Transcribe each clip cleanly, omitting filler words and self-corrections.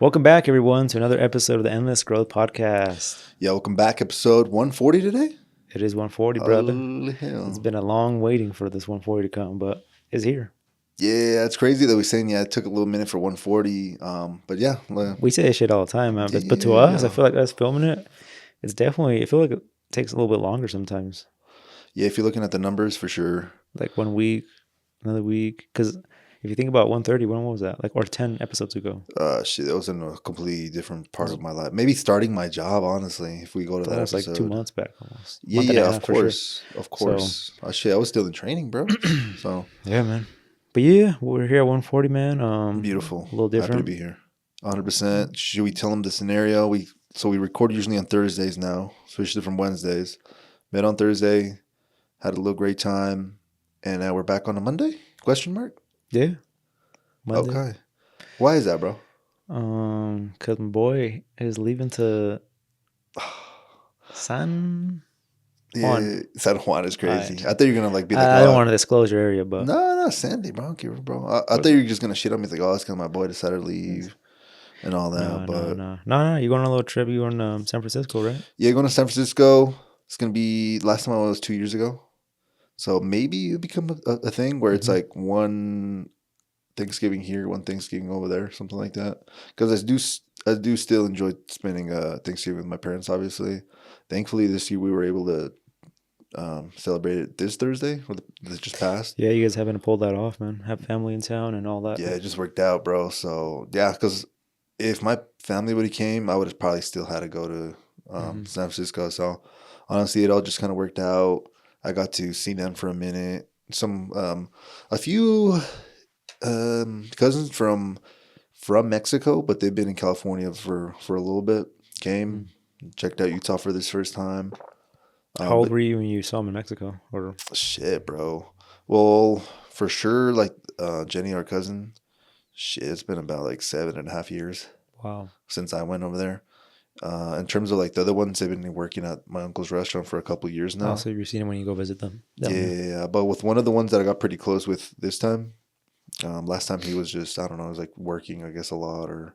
Welcome back, everyone, to another episode of the Endless Growth Podcast. Yeah, welcome back. Episode 140 today. It is 140, brother. Holy hell. It's been a long waiting for this 140 to come, but it's here. Yeah, it's crazy that we're saying, it took a little minute for 140. But yeah. We say this shit all the time, man. But to us, I feel like us filming it, I feel like it takes a little bit longer sometimes. Yeah, if you're looking at the numbers, for sure. Like 1 week, another week. Because if you think about 130, when was that? Or 10 episodes ago? Shit, that was in a completely different part of my life. Maybe starting my job, honestly, if we go to that was episode. like 2 months back almost. Yeah, of course. Sure. Of course. So, I was still in training, bro. So yeah, man. But yeah, we're here at 140, man. Beautiful. A little different. Happy to be here. 100%. Should we tell them the scenario? We record usually on Thursdays now, switched it from Wednesdays. Met on Thursday, had a little great time, and now we're back on a Monday? Question mark? Yeah. Monday. Okay. Why is that, bro? Cause my boy is leaving to San Juan. Yeah, San Juan is crazy. Right. I thought you were gonna be like, I don't want to disclose your area, but no, Sandy, bro. I don't care, bro. I thought you were just gonna shit on me like, oh, it's because my boy decided to leave and all that. No. You going on a little trip? You going to San Francisco, right? Yeah, going to San Francisco. It's gonna be last time I was 2 years ago, so maybe it'll become a thing where it's like one Thanksgiving here, one Thanksgiving over there, something like that. Because I do still enjoy spending Thanksgiving with my parents. Obviously, thankfully this year we were able to celebrate it this Thursday, that just passed. Yeah, you guys having to pull that off, man. Have family in town and all that. Yeah, it just worked out, bro. So yeah, because if my family would have came, I would have probably still had to go to San Francisco. So honestly, it all just kind of worked out. I got to see them for a minute. A few cousins from Mexico, but they've been in California for a little bit. Came, checked out Utah for this first time. How old were you when you saw them in Mexico? Or shit, bro. Well, for sure, like Jenny, our cousin. Shit, it's been about like 7.5 years. Wow. Since I went over there. In terms of like the other ones, they've been working at my uncle's restaurant for a couple of years now. Oh, so you've seen them when you go visit them. Yeah, but with one of the ones that I got pretty close with this time. Last time he was just, I don't know, he was like working, I guess, a lot, or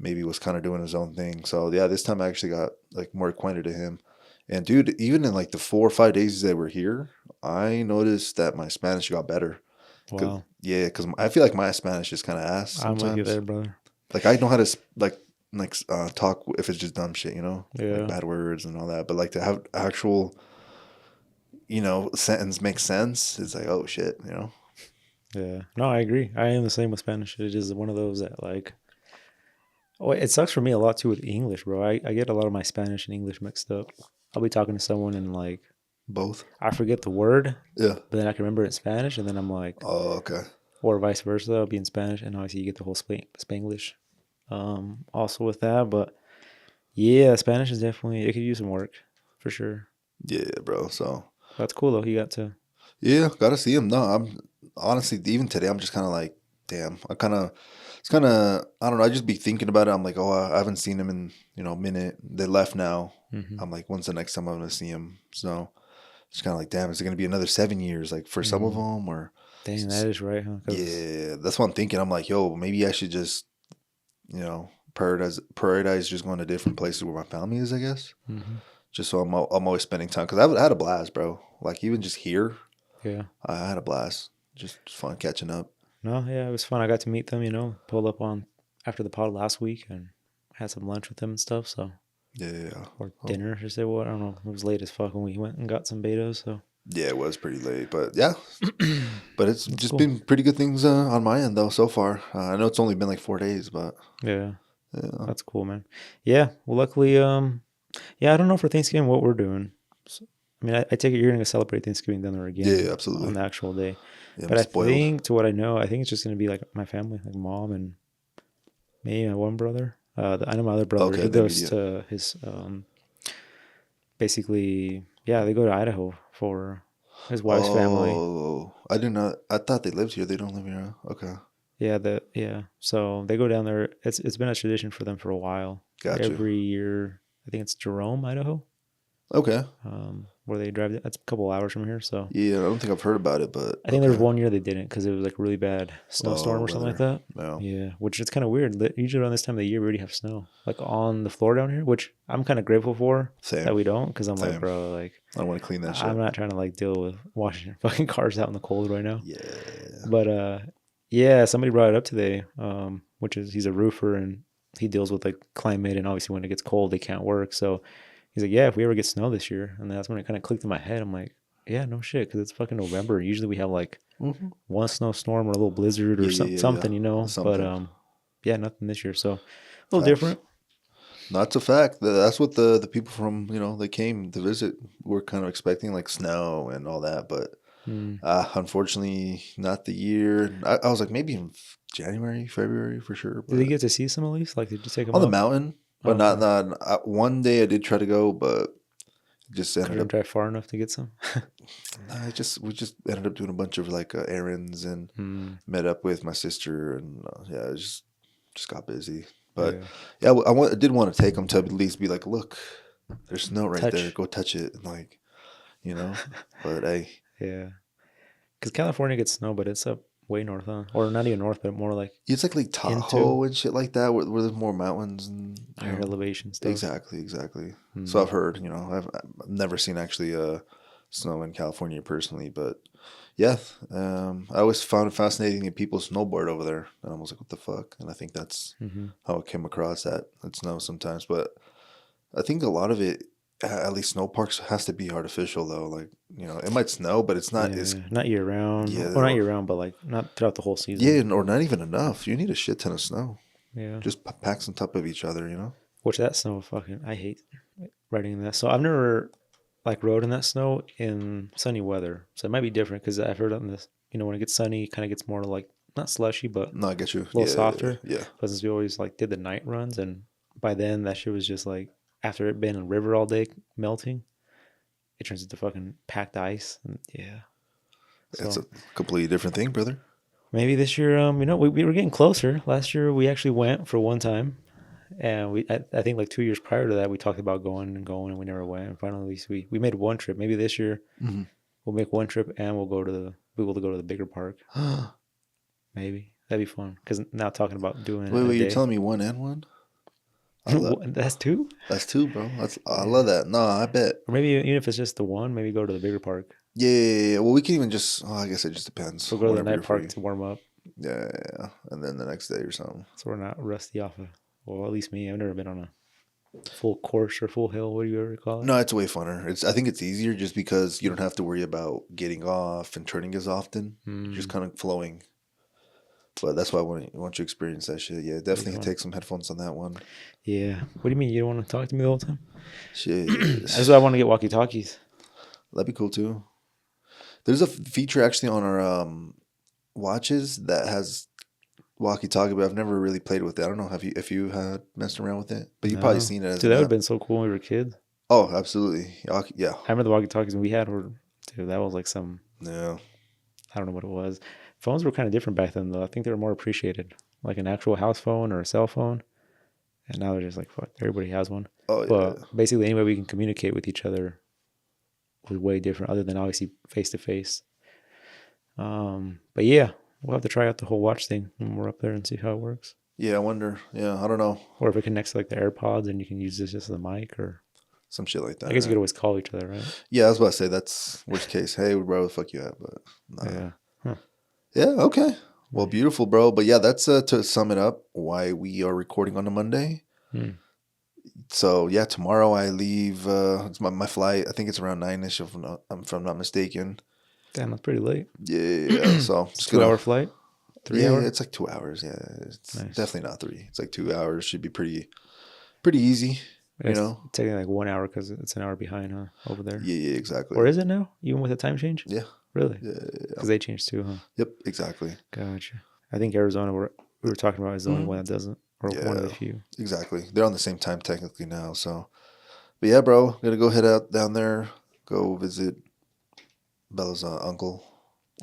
maybe was kind of doing his own thing. So yeah, this time I actually got like more acquainted to him. And dude, even in like the 4 or 5 days that we're here, I noticed that my Spanish got better. Wow. Yeah, because I feel like my Spanish is kind of ass sometimes. I'm with you there, brother. Like I know how to talk if it's just dumb shit, Yeah. like bad words and all that. But like to have actual, sentence make sense, it's like, oh shit, Yeah. No, I agree. I am the same with Spanish. It is one of those that like, it sucks for me a lot too with English, bro. I get a lot of my Spanish and English mixed up. I'll be talking to someone and like both. I forget the word. Yeah. But then I can remember it in Spanish, and then I'm like, oh, okay. Or vice versa. I'll be in Spanish, and obviously you get the whole Spanglish. Also with that, but yeah, Spanish is definitely, it could use some work for sure. Yeah, bro. So that's cool though. You got to. Yeah, gotta see him. No, I'm honestly, even today, I'm just kind of like, damn. I don't know. I just be thinking about it. I'm like, oh, I haven't seen him in a minute. They left now. I'm like, when's the next time I'm gonna see him? So it's kind of like, damn, is it gonna be another 7 years? Like for some of them, or dang, that is right, huh? Yeah, that's what I'm thinking. I'm like, yo, maybe I should just, prioritize just going to different places where my family is, I guess. Just so I'm always spending time, because I had a blast, bro. Like even just here, yeah, I had a blast. Just fun catching up. No, yeah, it was fun. I got to meet them. Pulled up on after the pod last week and had some lunch with them and stuff. So yeah, or dinner, or say what? I don't know. It was late as fuck when we went and got some betas. So yeah, it was pretty late, but yeah, but it's just been pretty good things on my end though so far. I know it's only been like 4 days, but yeah, that's cool, man. Yeah, well, luckily, I don't know for Thanksgiving what we're doing. So, I mean, I take it you're gonna celebrate Thanksgiving down there again. Yeah, absolutely, on the actual day. Yeah, but I think, to what I know, I think it's just gonna be like my family, like mom and me and one brother. I know my other brother. Okay, he goes to his basically. Yeah, they go to Idaho for his wife's family. Oh, I did not. I thought they lived here. They don't live here. Okay. Yeah. So they go down there. It's been a tradition for them for a while. Gotcha. Every year, I think it's Jerome, Idaho. Okay. Where they drive. That's a couple hours from here, so Yeah, I don't think I've heard about it, but I think there was okay. one year they didn't because it was like a really bad snowstorm Oh, or something like weather. that. Yeah. Yeah, which is kind of weird. Usually around this time of the year we already have snow, like on the floor down here, which I'm kind of grateful for that Same. we don't, because I'm like, Same. bro, like I don't want to clean that I'm shit. not trying to like deal with washing fucking cars out in the cold right now. Yeah. But yeah, somebody brought it up today, which is he's a roofer and he deals with like climate, and obviously when it gets cold they can't work. So he's like, yeah, if we ever get snow this year, and that's when it kind of clicked in my head. I'm like, yeah, no shit, because it's fucking November. Usually we have like Mm-hmm. one snowstorm or a little blizzard or Yeah, yeah, yeah, yeah. something, you know. But Something. yeah, nothing this year. So a little Facts. different. That's a fact. That's what the people from, they came to visit were kind of expecting, like snow and all that. But Hmm. unfortunately, not the year. I was like, maybe in January, February for sure. Did they But get to see some at least? Like, did you take them on the up? mountain, but Okay. not. One day I did try to go, but it just ended Couldn't up. drive far enough to get some. Nah, we just ended up doing a bunch of like errands and Hmm. met up with my sister, and yeah, it just got busy. But Yeah. yeah, I did want to take them to at least be like, look, there's snow right there. Touch. Go touch it, and like, you know. But hey, Yeah. Because California gets snow, but it's up way north, huh? Or not even north, but more like it's like into Tahoe and shit like that, where there's more mountains and higher elevation stuff. exactly, exactly. So Hmm. I've heard, I've never seen actually snow in California personally, but yeah, I always found it fascinating that people snowboard over there, and I was like, what the fuck? And I think that's Hmm. how I came across that snow sometimes, but I think a lot of it, at least snow parks, has to be artificial though. Like, it might snow, but it's not as Yeah, not year round. yeah, Well, not year round, but like not throughout the whole yeah, season. or not even enough. You need a shit ton of snow. Yeah. Just packs on top of each other. Which that snow fucking I hate riding in that. So I've never like rode in that snow in sunny weather. So it might be different because I've heard on this, when it gets sunny, it kind of gets more like not slushy, but a No, I get you. little Yeah, softer. yeah. But since we always like did the night runs, and by then that shit was just like after it been in a river all day melting, it turns into fucking packed ice. And yeah. It's a So completely different thing, brother. maybe this year, we were getting closer. Last year we actually went for one time. And I think like 2 years prior to that, we talked about going and going, and we never went. And finally, we made one trip. Maybe this year Hmm. we'll make one trip, and we'll be able to go to the bigger park. Wait, Maybe that'd be fun. Because now talking about doing it in a wait, you're day, telling me one and one? I love that's two. that's two, bro. I love Yeah. that. No, I bet. Or maybe even if it's just the one, maybe go to the bigger park. Yeah, yeah, yeah. Well, we can even just. Oh, I guess it just depends. We'll go to the Whenever night you're park free. to warm up, Yeah, yeah, yeah. And then the next day or something. so we're not rusty off of. Well, at least me. I've never been on a full course or full hill. What do you ever call it? No, it's way funner. I think it's easier just because you don't have to worry about getting off and turning as often. You're just Mm, kind of flowing. But that's why once you experience that shit, yeah, that'd be definitely fun. take some headphones on that one. Yeah. What do you mean you don't want to talk to me the whole time? Shit, That's why I want to get walkie talkies. that'd be cool too. There's a feature actually on our watches that has walkie-talkie, but I've never really played with it. I don't know if you had messed around with it, but you've probably No. seen it as Dude, an that would have app. been so cool when we were kids. Oh, absolutely. Yeah, I remember the walkie talkies we had were, dude, that was like some, yeah. I don't know what it was. Phones were kind of different back then, though. I think they were more appreciated, like an actual house phone or a cell phone. And now they're just like, fuck, everybody has one. Oh yeah. But basically, any way we can communicate with each other was way different, other than obviously face to face. But yeah, we'll have to try out the whole watch thing when we're up there and see how it works. Yeah, I wonder. Yeah, I don't know. Or if it connects to like the AirPods and you can use this just as a mic, or Some shit like I that, guess you could right? always call each other, right? Yeah, I was about to say that's worst case. Hey, bro, the fuck you at? But nah. Yeah. Huh. Yeah, okay. Well, Right. beautiful, bro. But yeah, that's to sum it up why we are recording on a Monday. Hmm. So yeah, tomorrow I leave. It's my flight. I think it's around 9ish, if I'm not mistaken. Damn, that's pretty late. Yeah. So It's just a 2 hour gonna. flight, three Yeah, hour. it's like 2 hours. Yeah, it's Nice. definitely not 3. It's like 2 hours. Should be pretty easy. You It's know. taking like 1 hour because it's an hour behind, huh? Over there. Yeah, yeah, exactly. Or is it now? Even with the time change? Yeah, Really? yeah, yeah. Because they changed too, huh? Yep, exactly. Gotcha. I think Arizona, we were talking about, is the only Mhm. one that doesn't, or one of the Yeah, few. exactly. They're on the same time technically now. So, but yeah, bro, gonna go head out down there, go visit Bella's uncle.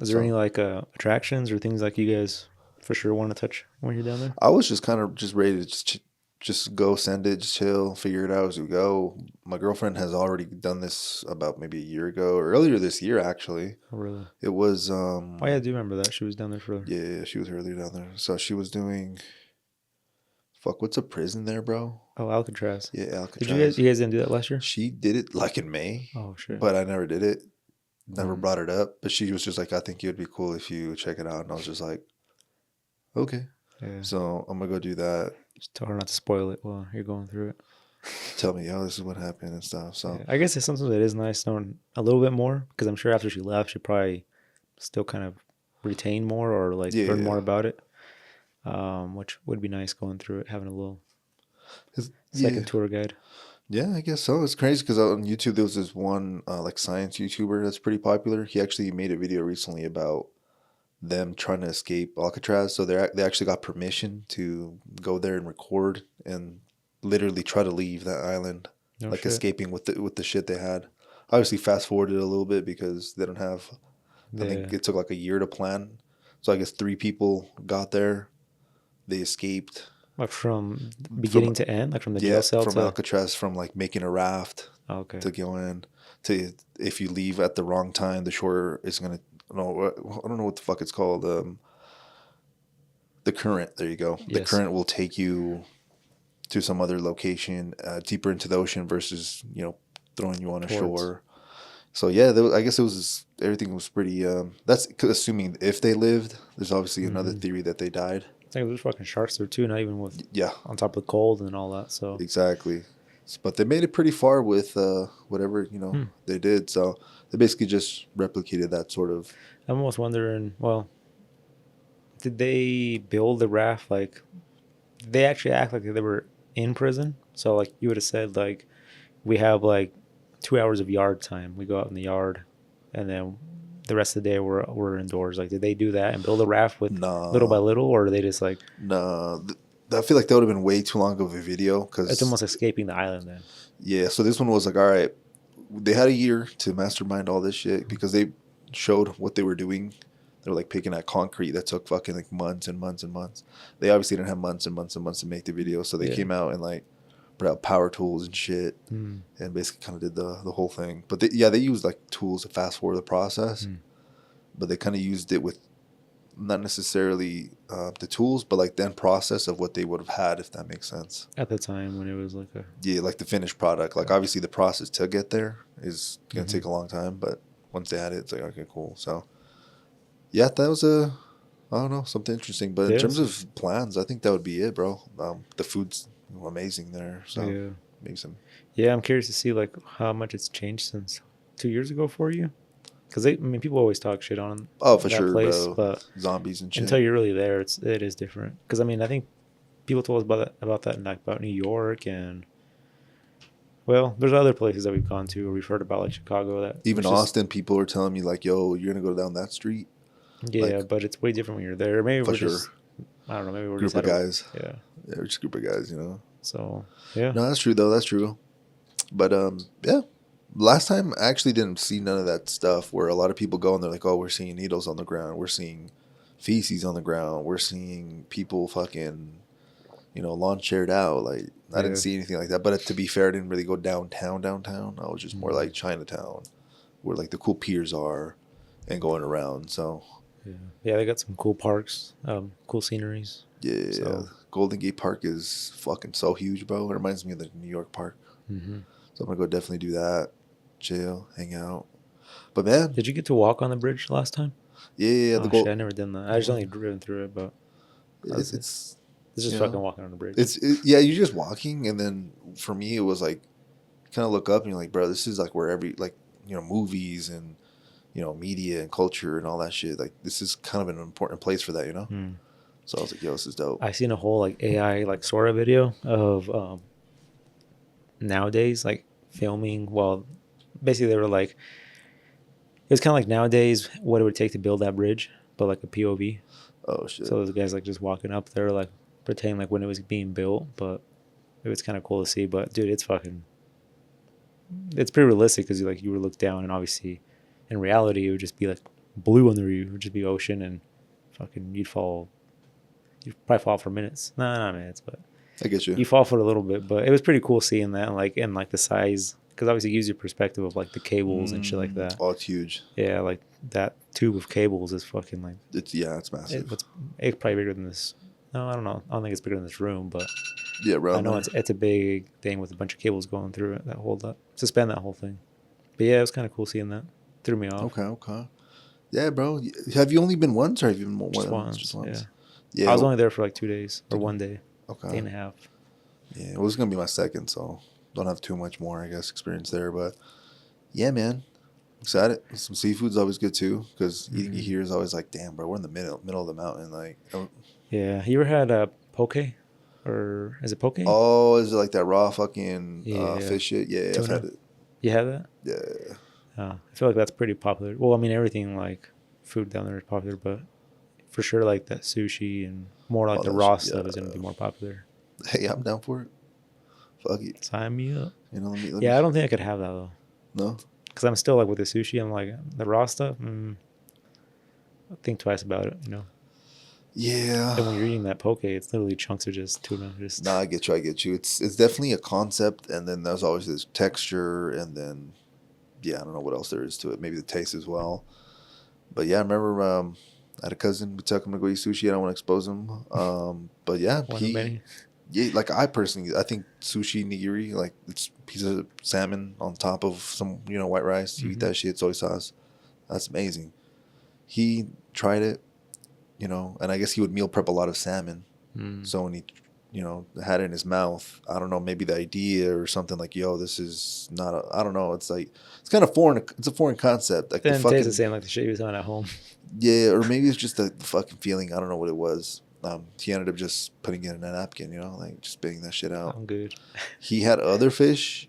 Is there any So like attractions or things like you guys for sure want to touch when you're down there? I was just kind of just ready to just just go send it, just chill, figure it out as we go. My girlfriend has already done this about maybe a year ago, or earlier this year actually. Oh, really? It was Oh, yeah, I do remember that. She was down there for. yeah, she was earlier down there. So she was doing fuck, what's a prison there, bro? Oh, Alcatraz. Yeah, Did you guys? Alcatraz. You guys didn't do that last year? She did it like in May, Oh shit. but I never did it. Never Mm. brought it up. But she was just like, I think it would be cool if you check it out. And I was just like, okay. Yeah. So I'm gonna go do that. Just tell her not to spoil it while you're going through it. Tell me, oh, this is what happened and stuff. So Yeah. I guess it's something that is nice knowing a little bit more because I'm sure after she left, she probably still kind of retain more or like learn more yeah, about it. Which would be nice going through it, having a little yeah, second tour guide. yeah. I guess so. It's crazy because on YouTube there was this one like science YouTuber that's pretty popular. He actually made a video recently about them trying to escape Alcatraz. So they actually got permission to go there and record and literally try to leave that island, No like shit. escaping with the shit they had. Obviously, fast forwarded a little bit because they don't have. I think Yeah. it took like a year to plan. So I guess three people got there. They escaped Like from from beginning to end, like from the yeah jail cell from to. Alcatraz from like making a raft Oh, okay. to go in to if you leave at the wrong time, the shore is gonna. No, I don't know what the fuck it's called. The current. There you go. The Yes. current will take you to some other location deeper into the ocean versus throwing you on a Towards. shore. So yeah, I guess it was everything was pretty. That's assuming if they lived. There's obviously another Mm-hmm. theory that they died. I think there's fucking sharks there too, not even with Yeah, on top of the cold and all that. So. exactly. But they made it pretty far with whatever Hmm. they did. So they basically just replicated that sort of. I'm almost wondering. Well, did they build the raft like? Did they actually act like they were in prison? So like you would have said like, we have like 2 hours of yard time. We go out in the yard, and then the rest of the day we're indoors. Like, did they do that and build a raft with little by Nah, little, or are they just like nah. I feel like that would have been way too long of a video it's because almost escaping the island then? yeah. So this one was like, all right, they had a year to mastermind all this shit because they showed what they were doing. They were like picking at concrete that took fucking like months and months and months. They obviously didn't have months and months and months to make the video, so they Yeah. came out and like brought out power tools and shit Hmm. and basically kind of did the whole thing. But they used like tools to fast forward the process, Hmm. but they kind of used it with not necessarily the tools, but like the end process of what they would have had, if that makes sense. At the time when it was like a. Yeah, like the finished product. Like obviously the process to get there is gonna Mhm. take a long time, but once they had it, it's like okay, cool. So yeah, that was a I don't know something interesting. But in Yeah. terms of plans, I think that would be it, bro. The food's amazing there, so Yeah. maybe some. Yeah, I'm curious to see like how much it's changed since 2 years ago for you. Because I mean, people always talk shit on Oh, for that sure, place, bro. but Zombies and until shit. you're really there, it is different. Because I mean, I think people told us about that in, like about New York and well, there's other places that we've gone to or we've heard about like Chicago that Even it's just Austin, people are telling me like, "Yo, you're gonna go down that street." yeah, Like but it's way different when you're there. Maybe for we're sure, just I don't know. Maybe we're just group of had a guys. yeah. Yeah, we're just a group of guys, you know. So yeah, No, that's true though. That's true. But yeah. Last time I actually didn't see none of that stuff where a lot of people go and they're like, "Oh, we're seeing needles on the ground. We're seeing feces on the ground. We're seeing people fucking, lawn chaired out." Like I didn't yeah, see anything like that. But to be fair, I didn't really go downtown. Downtown. I was just more mm, like Chinatown, where like the cool piers are, and going around. So yeah, yeah. They got some cool parks, cool sceneries. yeah, So Golden Gate Park is fucking so huge, bro. It reminds me of the New York Park. hmm So I'm gonna go definitely do that. Chill, hang out. But man, did you get to walk on the bridge last time? yeah, the Oh shit, goal. I never done that. I just only driven through it, but It's how's it? it's It's just you fucking know walking on the bridge. yeah. You're just walking, and then for me, it was like kind of look up and you're like, bro, this is like where every like movies and media and culture and all that shit. Like this is kind of an important place for that. Hmm. So I was like, yo, this is dope. I seen a whole like AI like sort of video of nowadays like filming. Well, basically they were like it was kind of like nowadays what it would take to build that bridge, but like a POV. Oh shit. So those guys like just walking up there like pretending like when it was being built, but it was kind of cool to see. But dude, it's pretty realistic because you would look down and obviously in reality it would just be like blue under you. It would just be ocean and fucking you'd probably fall for minutes. No, not minutes, but I get you. you fall for it a little bit, but it was pretty cool seeing that, and like the size, because obviously it gives you perspective of like the cables and shit like that. Oh, it's huge. Yeah, like that tube of cables is fucking like It's massive. it's probably bigger than this. No, I don't know. I don't think it's bigger than this room, but Yeah, I around know there. it's a big thing with a bunch of cables going through it that hold up, suspend that whole thing. But yeah, it was kind of cool seeing that. Threw me off. Okay. Yeah, bro. Have you only been once, or have you been more? Just Just once. once. Yeah. I Yeah. was only there for like 2 days or one day, Okay. day and a half. Yeah, well, it's gonna be my second, so don't have too much more, I guess, experience there. But yeah, man, excited. Some seafood's always good too, because eating it here is always like, damn, bro, we're in the middle of the mountain. Like, Yeah. You ever had a poke? Or is it poke? oh, is it like that raw fucking Yeah. fish shit? Yeah, I've Tuna. had it. You had that? Yeah. I feel like that's pretty popular. Well, I mean, everything like food down there is popular, but for sure, like that sushi and more like All the that raw shit, stuff is yeah. going to be more popular. Hey, I'm down for it. Fuck it. Sign me up. You know, let Yeah, me. I don't think I could have that though. No. Because I'm still like with the sushi, I'm like, the raw stuff, I think twice about it, you know? Yeah. And when you're eating that poke, it's literally chunks of just tuna. Just Nah, I get you. I get you. It's definitely a concept, and then there's always this texture, and then yeah, I don't know what else there is to it. Maybe the taste as well. But yeah, I remember I had a cousin. We took him to go eat sushi. I don't want to expose him. But yeah, one of many. yeah, like I personally, I think sushi nigiri, like it's a piece of salmon on top of some white rice. You eat that shit, soy sauce. That's amazing. He tried it, and I guess he would meal prep a lot of salmon. So when he, had it in his mouth, I don't know, maybe the idea or something like, yo, this is not I don't know. It's like, it's kind of foreign. It's a foreign concept. Like Then the it fucking, tastes the same like the shit you was on at home. yeah, or maybe it's just the fucking feeling. I don't know what it was. He ended up just putting it in a napkin, like just spitting that shit out. I'm good. He had other fish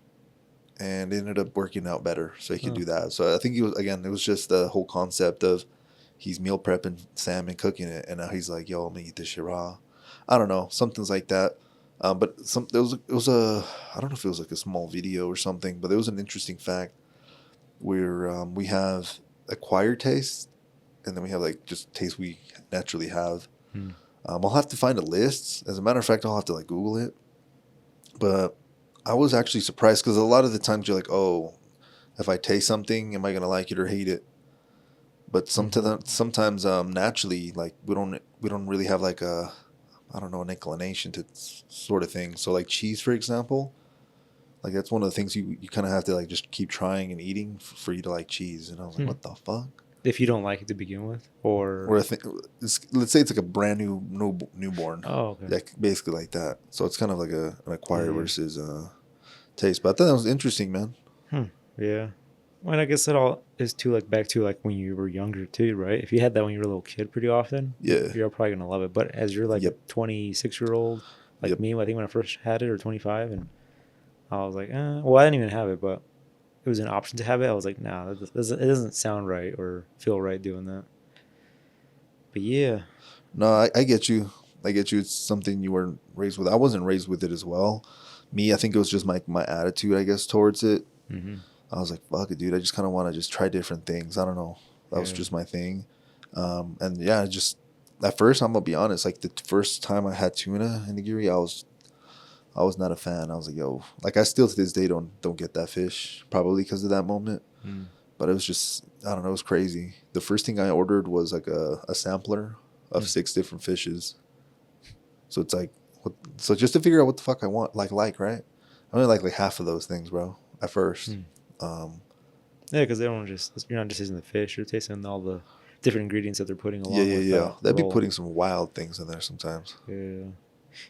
and it ended up working out better. So he could do that. So I think it was just the whole concept of he's meal prepping salmon, cooking it. And now he's like, yo, I'm going to eat this shit raw. I don't know. Something's like that. But it was I don't know if it was like a small video or something, but there was an interesting fact where we have acquired taste and then we have like just taste we naturally have. I'll have to find a list. As a matter of fact, I'll have to like Google it. But I was actually surprised because a lot of the times you're like, oh, if I taste something, am I gonna like it or hate it? But sometimes naturally, like we don't really have like I don't know, an inclination to sort of thing. So like cheese, for example, like that's one of the things you kind of have to like just keep trying and eating for you to like cheese. And I was like, what the fuck? If you don't like it to begin with, or I think let's say it's like a brand new newborn. Oh, okay. Like basically like that. So it's kind of like an acquired versus taste. But I thought that was interesting, man. Yeah. Well, I guess it all is too like back to like when you were younger too, right? If you had that when you were a little kid pretty often, you're probably gonna love it. But as you're like a 26-year-old, like me, I think when I first had it, or 25, and I was like, well, I didn't even have it, but it was an option to have it. I was like, nah, it doesn't sound right or feel right doing that. But yeah. No, I get you. I get you. It's something you weren't raised with. I wasn't raised with it as well. Me, I think it was just my attitude, I guess, towards it. I was like, fuck it, dude. I just kind of want to just try different things. I don't know. That was just my thing. And yeah, just at first, I'm going to be honest. Like the first time I had tuna in nigiri, I was not a fan. I was like, yo, like I still to this day don't get that fish, probably because of that moment. But it was just, I don't know, it was crazy. The first thing I ordered was like a sampler of 6 different fishes. So it's like, so just to figure out what the fuck I want, right? I only like half of those things, bro, at first. Yeah, because you're not just tasting the fish, you're tasting all the different ingredients that they're putting along. Yeah. They'd be putting some wild things in there sometimes.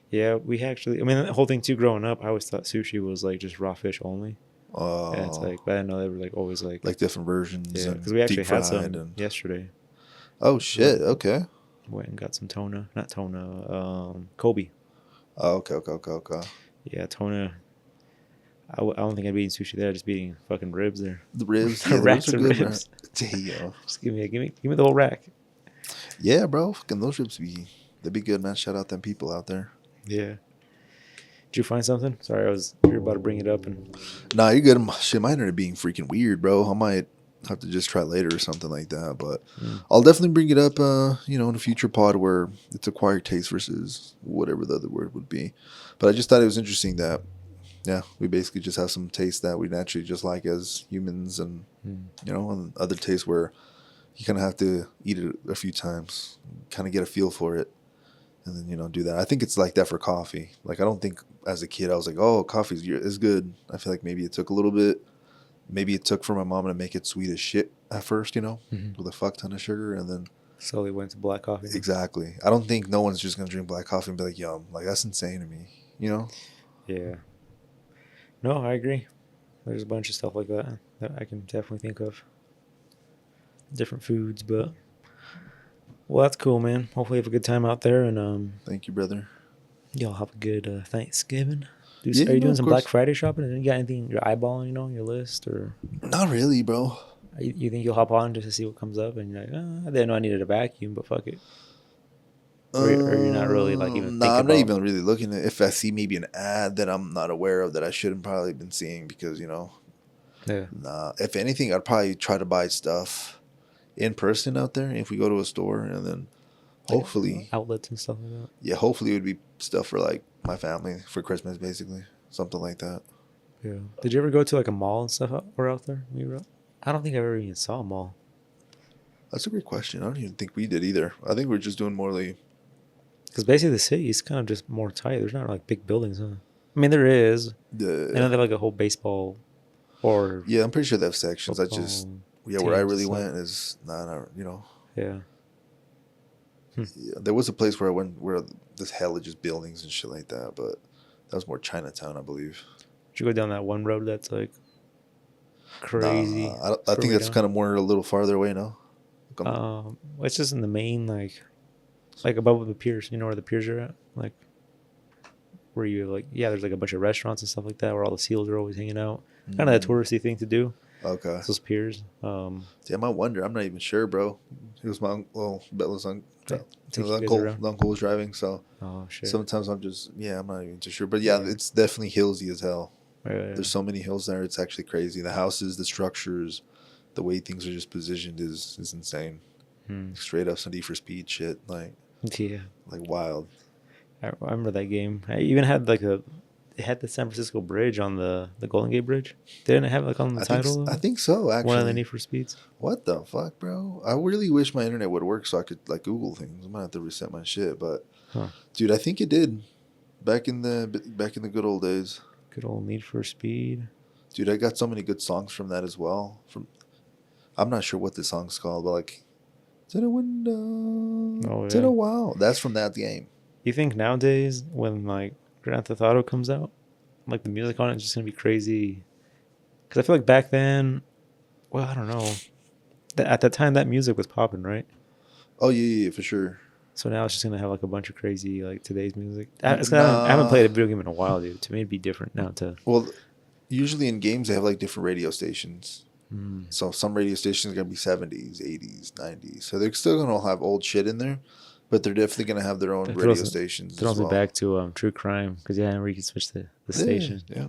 Yeah, we actually, I mean, the whole thing too, growing up, I always thought sushi was like just raw fish only. And it's like, but I didn't know they were like always like different versions. Yeah, because we actually had some yesterday. Oh shit! Okay. Went and got some Kobe. Oh, okay. Yeah, tona. I don't think I'd be eating sushi there. I'd just be eating fucking ribs there. The ribs, yeah, racks the of ribs ribs. Damn. Just give me the whole rack. Yeah, bro. Fucking those ribs they'd be good, man. Shout out them people out there. Yeah. Did you find something? Sorry, you were about to bring it up and. Nah, you're good. Shit, mine ended up being freaking weird, bro. I might have to just try later or something like that. But Mm. I'll definitely bring it up, in a future pod where it's acquired taste versus whatever the other word would be. But I just thought it was interesting that, yeah, we basically just have some tastes that we naturally just like as humans, and Mm. and other tastes where you kind of have to eat it a few times, kind of get a feel for it, and then do that. I think it's like that for coffee. Like I don't think as a kid I was like, oh, is good. I feel like maybe it took a little bit. Maybe it took for my mom to make it sweet as shit at first, Mm-hmm. with a fuck ton of sugar, and then Slowly went to black coffee. exactly. I don't think no one's just gonna drink black coffee and be like, yum, like that's insane to me, you know? Yeah. No, I agree. There's a bunch of stuff like that that I can definitely think of. Different foods, but well, that's cool, man. Hopefully, you have a good time out there, and Thank you, brother. y'all have a good Thanksgiving. Are Yeah, you no, doing of some Black course. Friday shopping? And you got anything you're eyeballing, on your list, or Not really, bro. you think you'll hop on just to see what comes up, and you're like, I didn't know I needed a vacuum, but fuck it, or you're not really like even Nah, thinking I'm not about. even really looking at if I see maybe an ad that I'm not aware of that I shouldn't probably been seeing because, Yeah, nah. If anything, I'd probably try to buy stuff in person out there if we go to a store, and then like hopefully, outlets and stuff like that. yeah, hopefully it would be stuff for like my family for Christmas, basically. Something like that. Yeah. Did you ever go to like a mall and stuff or out there? When you were out? I don't think I ever even saw a mall. That's a great question. I don't even think we did either. I think we're just doing more like Because basically the city is kind of just more tight. There's not like big buildings, huh? I mean, there is. I know the they have like a whole baseball or yeah, I'm pretty sure they have sections. I just football where I teams and really stuff. went is not. Yeah. Hmm. Yeah, there was a place where I went where this hell of just buildings and shit like that, but that was more Chinatown, I believe. Did you go down that one road that's like crazy Nah, I further think way that's down? kind of more a little farther away now. Like It's just in the main like above the piers. You know where the piers are at? Like where you like there's like a bunch of restaurants and stuff like that where all the seals are always hanging out. Kind of a touristy thing to do. Okay. Those piers. Damn, I wonder. I'm not even sure, bro. It was my Bella's uncle. Take The you guys uncle, around. the uncle was driving, so Oh shit. sometimes I'm just I'm not even too sure. But yeah, Yeah. it's definitely hillsy as hell. Yeah. There's so many hills there. It's actually crazy. The houses, the structures, the way things are just positioned is insane. Hmm. Straight up some Need for Speed shit, Yeah. like wild. I remember that game. I even had it had the San Francisco Bridge on the Golden Gate Bridge. Didn't it have like on the title I of it? think so. One of the Actually, Need for Speeds. what the fuck, bro? I really wish my internet would work so I could like Google things. I might have to reset my shit, but Huh. dude, I think it did back in the good old days. Good old Need for Speed. Dude, I got so many good songs from that as well. From I'm not sure what the song's called, but like to the window, Oh to yeah. the wall. That's from that game. You think nowadays when like Grand Theft Auto comes out, like the music on it is just gonna be crazy? Because I feel like back then, well, I don't know. At that time, that music was popping, right? Oh yeah, for sure. So now it's just gonna have like a bunch of crazy like today's music. I haven't Nah. played a video game in a while, dude. To me, it'd be different now. Well, usually in games they have like different radio stations. Mm, So some radio stations are gonna be 70s, 80s, 90s. So they're still gonna have old shit in there, but they're definitely gonna have their own that radio throws stations as throws me well. back to true crime because where you can switch the Yeah, station. yeah.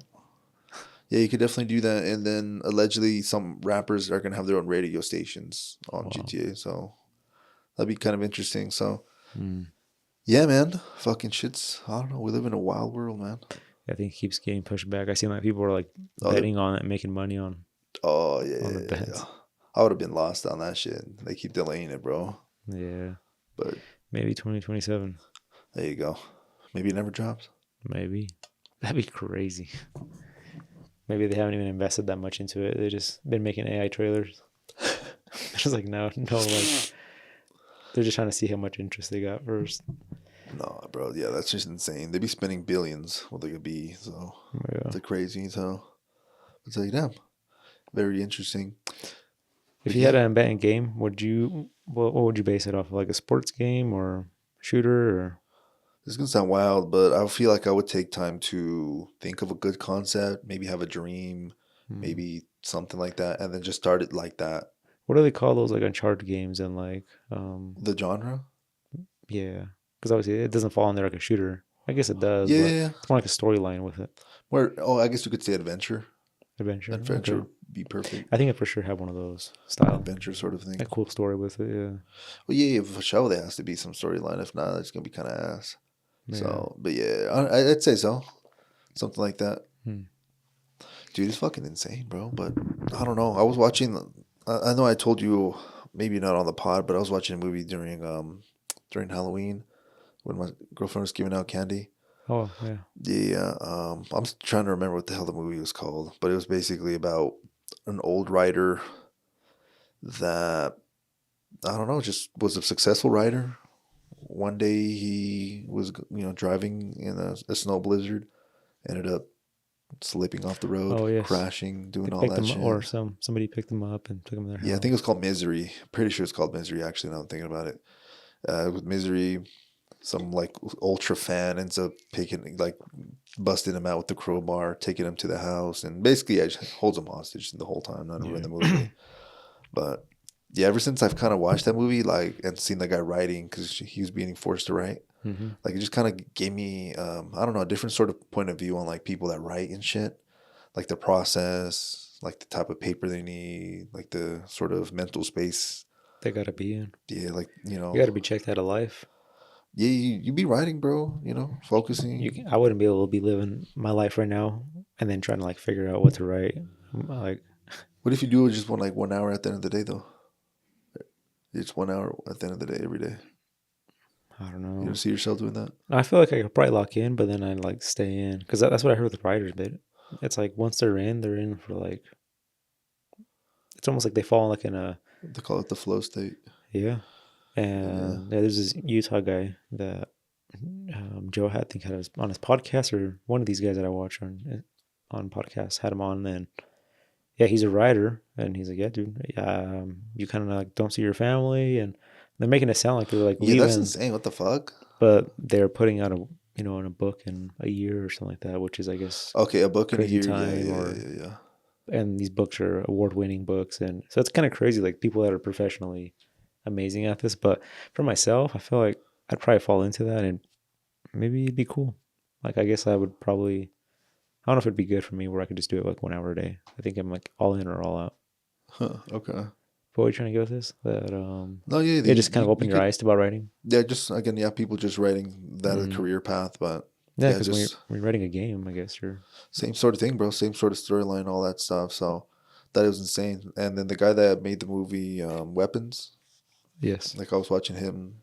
Yeah, you could definitely do that. And then allegedly some rappers are gonna have their own radio stations on Wow. GTA. So that'd be kind of interesting. So Mm. yeah, man. Fucking shits. I don't know. We live in a wild world, man. I think it keeps getting pushed back. I seen like people are like Oh, betting on it and making money on yeah, on the yeah, bets. yeah. I would have been lost on that shit. They keep delaying it, bro. Yeah, But maybe 2027. there you go. Maybe it never drops. Maybe that'd be crazy. Maybe they haven't even invested that much into it. They just been making AI trailers. It's just like no, like they're just trying to see how much interest they got first. No, bro. Yeah, that's just insane. They be spending billions with like a B. So Yeah. it's like crazy. So it's like, damn. Very interesting. If you had an betting game, what would you base it off of? Like a sports game or shooter or This is gonna sound wild, but I feel like I would take time to think of a good concept, maybe have a dream, hmm. maybe something like that, and then just start it like that. What do they call those like Uncharted games and like The genre? yeah, because obviously it doesn't fall in there like a shooter. I guess it does, but Yeah. it's more like a storyline with it. Where I guess you could say adventure. Adventure. Adventure Okay. be perfect. I think I for sure have one of those style. Adventure sort of thing. A cool story with it, yeah. Well, yeah, for sure there has to be some storyline. If not, it's gonna be kind of ass. Yeah. So, but yeah, I'd say so. Something like that. Dude, it's fucking insane, bro. But I don't know. I was watching. I know I told you, maybe not on the pod, but I was watching a movie during Halloween when my girlfriend was giving out candy. Oh, yeah. Yeah, I'm trying to remember what the hell the movie was called, but it was basically about an old writer that, I don't know, just was a successful writer. One day he was, driving in a snow blizzard, ended up slipping off the road, Oh, yes. crashing, doing They all picked that them shit. or somebody picked them up and took them to their Yeah, I house. think it was called Misery. Pretty sure it's called Misery, actually, now I'm thinking about it. With Misery, some like ultra fan ends up busting him out with the crowbar, taking him to the house, and basically just holds him hostage the whole time, not even in the movie. But yeah, ever since I've kind of watched that movie, like, and seen the guy writing, because he was being forced to write, like, it just kind of gave me, I don't know, a different sort of point of view on like people that write and shit, like the process, like the type of paper they need, like the sort of mental space. They gotta be in. Yeah, like, You gotta be checked out of life. yeah, you be writing, bro, focusing. I wouldn't be able to be living my life right now and then trying to like figure out what to write. Like, What if you do just 1 hour at the end of the day, though? It's 1 hour at the end of the day every day. I don't You know. don't see yourself doing that? I feel like I could probably lock in, but then I'd like stay in because that's what I heard with the writers. But it's like once they're in for like, it's almost like they fall like in a, They call it the flow state. yeah. And yeah, there's this Utah guy that Joe had, I think, had on his podcast, or one of these guys that I watch on podcasts had him on. And yeah, he's a writer, and he's like, yeah, dude, you kind of like don't see your family, and they're making it sound like they're like Yeah, that's leaving, insane. What the fuck? but they're putting out in a book in a year or something like that, which is, I guess, Okay, a book in a crazy year. time. Yeah. And these books are award-winning books, and so it's kind of crazy, like people that are professionally amazing at this. But for myself, I feel like I'd probably fall into that, and maybe it'd be cool. Like, I guess I would probably, I don't know if it'd be good for me where I could just do it like 1 hour a day. I think I'm like all in or all out. Huh, okay. But what are you trying to go with this? That No, yeah. it just kind of open your eyes to about writing. Yeah, just, again, yeah, people just writing that a career path, but Yeah, yeah, because just when you're writing a game, I guess you're. same sort of thing, bro. Same sort of storyline, all that stuff. So that was insane. And then the guy that made the movie Weapons, Yes. like, I was watching him,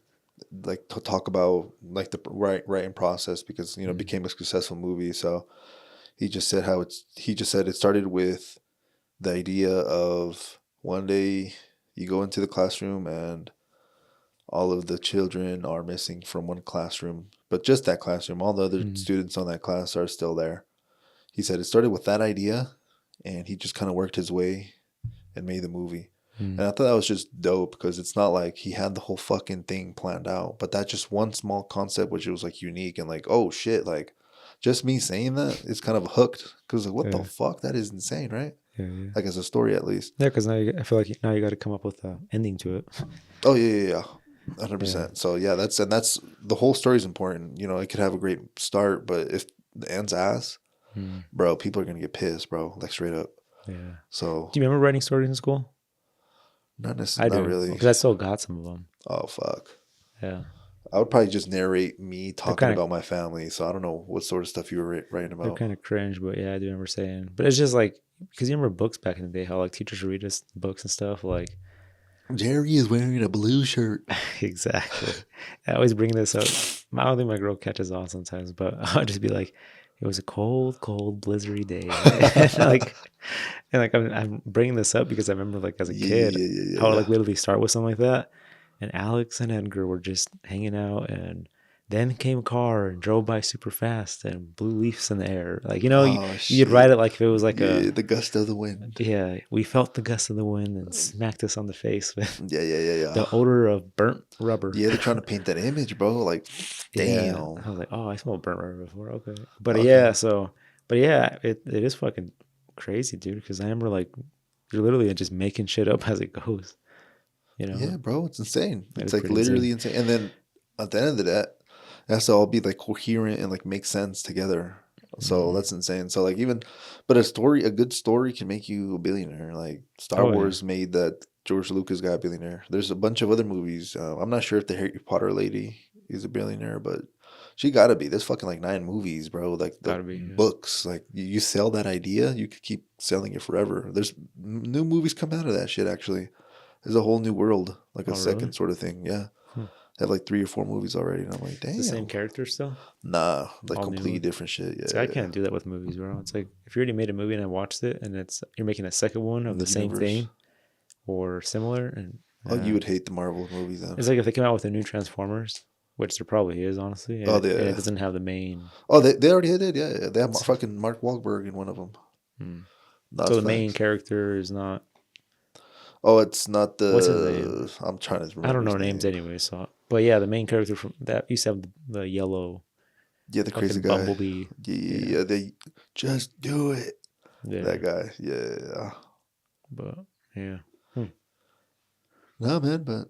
like, to talk about like the writing process, because it became a successful movie. So he just said it started with the idea of one day you go into the classroom and all of the children are missing from one classroom, but just that classroom. All the other students on that class are still there. He said it started with that idea, and he just kind of worked his way and made the movie. And I thought that was just dope, because it's not like he had the whole fucking thing planned out, but that just one small concept, which was like unique and like, oh shit, like just me saying that is kind of hooked, because like, what the fuck? That is insane, right? Yeah. Like, as a story, at least. Yeah, because I feel like now you got to come up with an ending to it. Oh yeah. 100%. So yeah, that's the whole story is important. It could have a great start, but if the end's ass, bro, people are gonna get pissed, bro. Like, straight up. Yeah. So Do you remember writing stories in school? not necessarily. I Not do, really. because I still got some of them. Oh fuck. Yeah. I would probably just narrate me talking kinda- about my family. So I don't know what sort of stuff you were writing They're about. kind of cringe, but yeah, I do remember saying. But it's just like, because you remember books back in the day, how like teachers would read us books and stuff. Like, Jerry is wearing a blue shirt. exactly. I always bring this up. I don't think my girl catches on sometimes, but I'll just be like, it was a cold, blizzardy day. I'm bringing this up because I remember, like, as a kid, I would like literally start with something like that. And Alex and Edgar were just hanging out, and then came a car and drove by super fast and blew leaves in the air. Like, you'd write it like if it was like the gust of the wind. Yeah, we felt the gust of the wind and smacked us on the face with Yeah. the odor of burnt rubber. Yeah, they're trying to paint that image, bro. Like, damn. Yeah. I was like, oh, I smelled burnt rubber before. Okay. But yeah, it is fucking crazy, dude, because I remember, like, you're literally just making shit up as it goes. Yeah, bro, it's insane. It's like pretty literally insane. And then at the end of that, it has to all be like coherent and like make sense together. So that's insane. So like even, but a good story can make you a billionaire. Like Star Oh yeah, Wars made that George Lucas got a billionaire. There's a bunch of other movies. I'm not sure if the Harry Potter lady is a billionaire, but she gotta be. There's fucking like 9 movies, bro. Like the gotta be. Yeah. books. Like you sell that idea, you could keep selling it forever. There's new movies come out of that shit. Actually, there's a whole new world, like a Oh really? second sort of thing. Yeah, Hmm. I have like 3 or 4 movies already, and I'm like, It's the same damn. character still. Nah, like All completely new. different shit. See, I Yeah, yeah. can't do that with movies, bro. It's like if you already made a movie and I watched it, and you're making a second one of In the the same universe. thing or similar, and Oh, you would hate the Marvel movies then. it's like if they came out with a new Transformers, which there probably is, honestly, Oh, and it they. doesn't have the main. Oh, they already did. Yeah, yeah. They have It's, fucking Mark Wahlberg in one of them. hmm. So That's the main facts. character is not. Oh, it's not What's his name? the. I'm trying to I remember don't know his names name. anyway. So, but yeah, the main character from that used to have the yellow Yeah, the crazy fucking guy. bumblebee. Yeah, yeah, Yeah, yeah. They just do it. yeah. That guy. Yeah. But yeah, hmm. No, man. But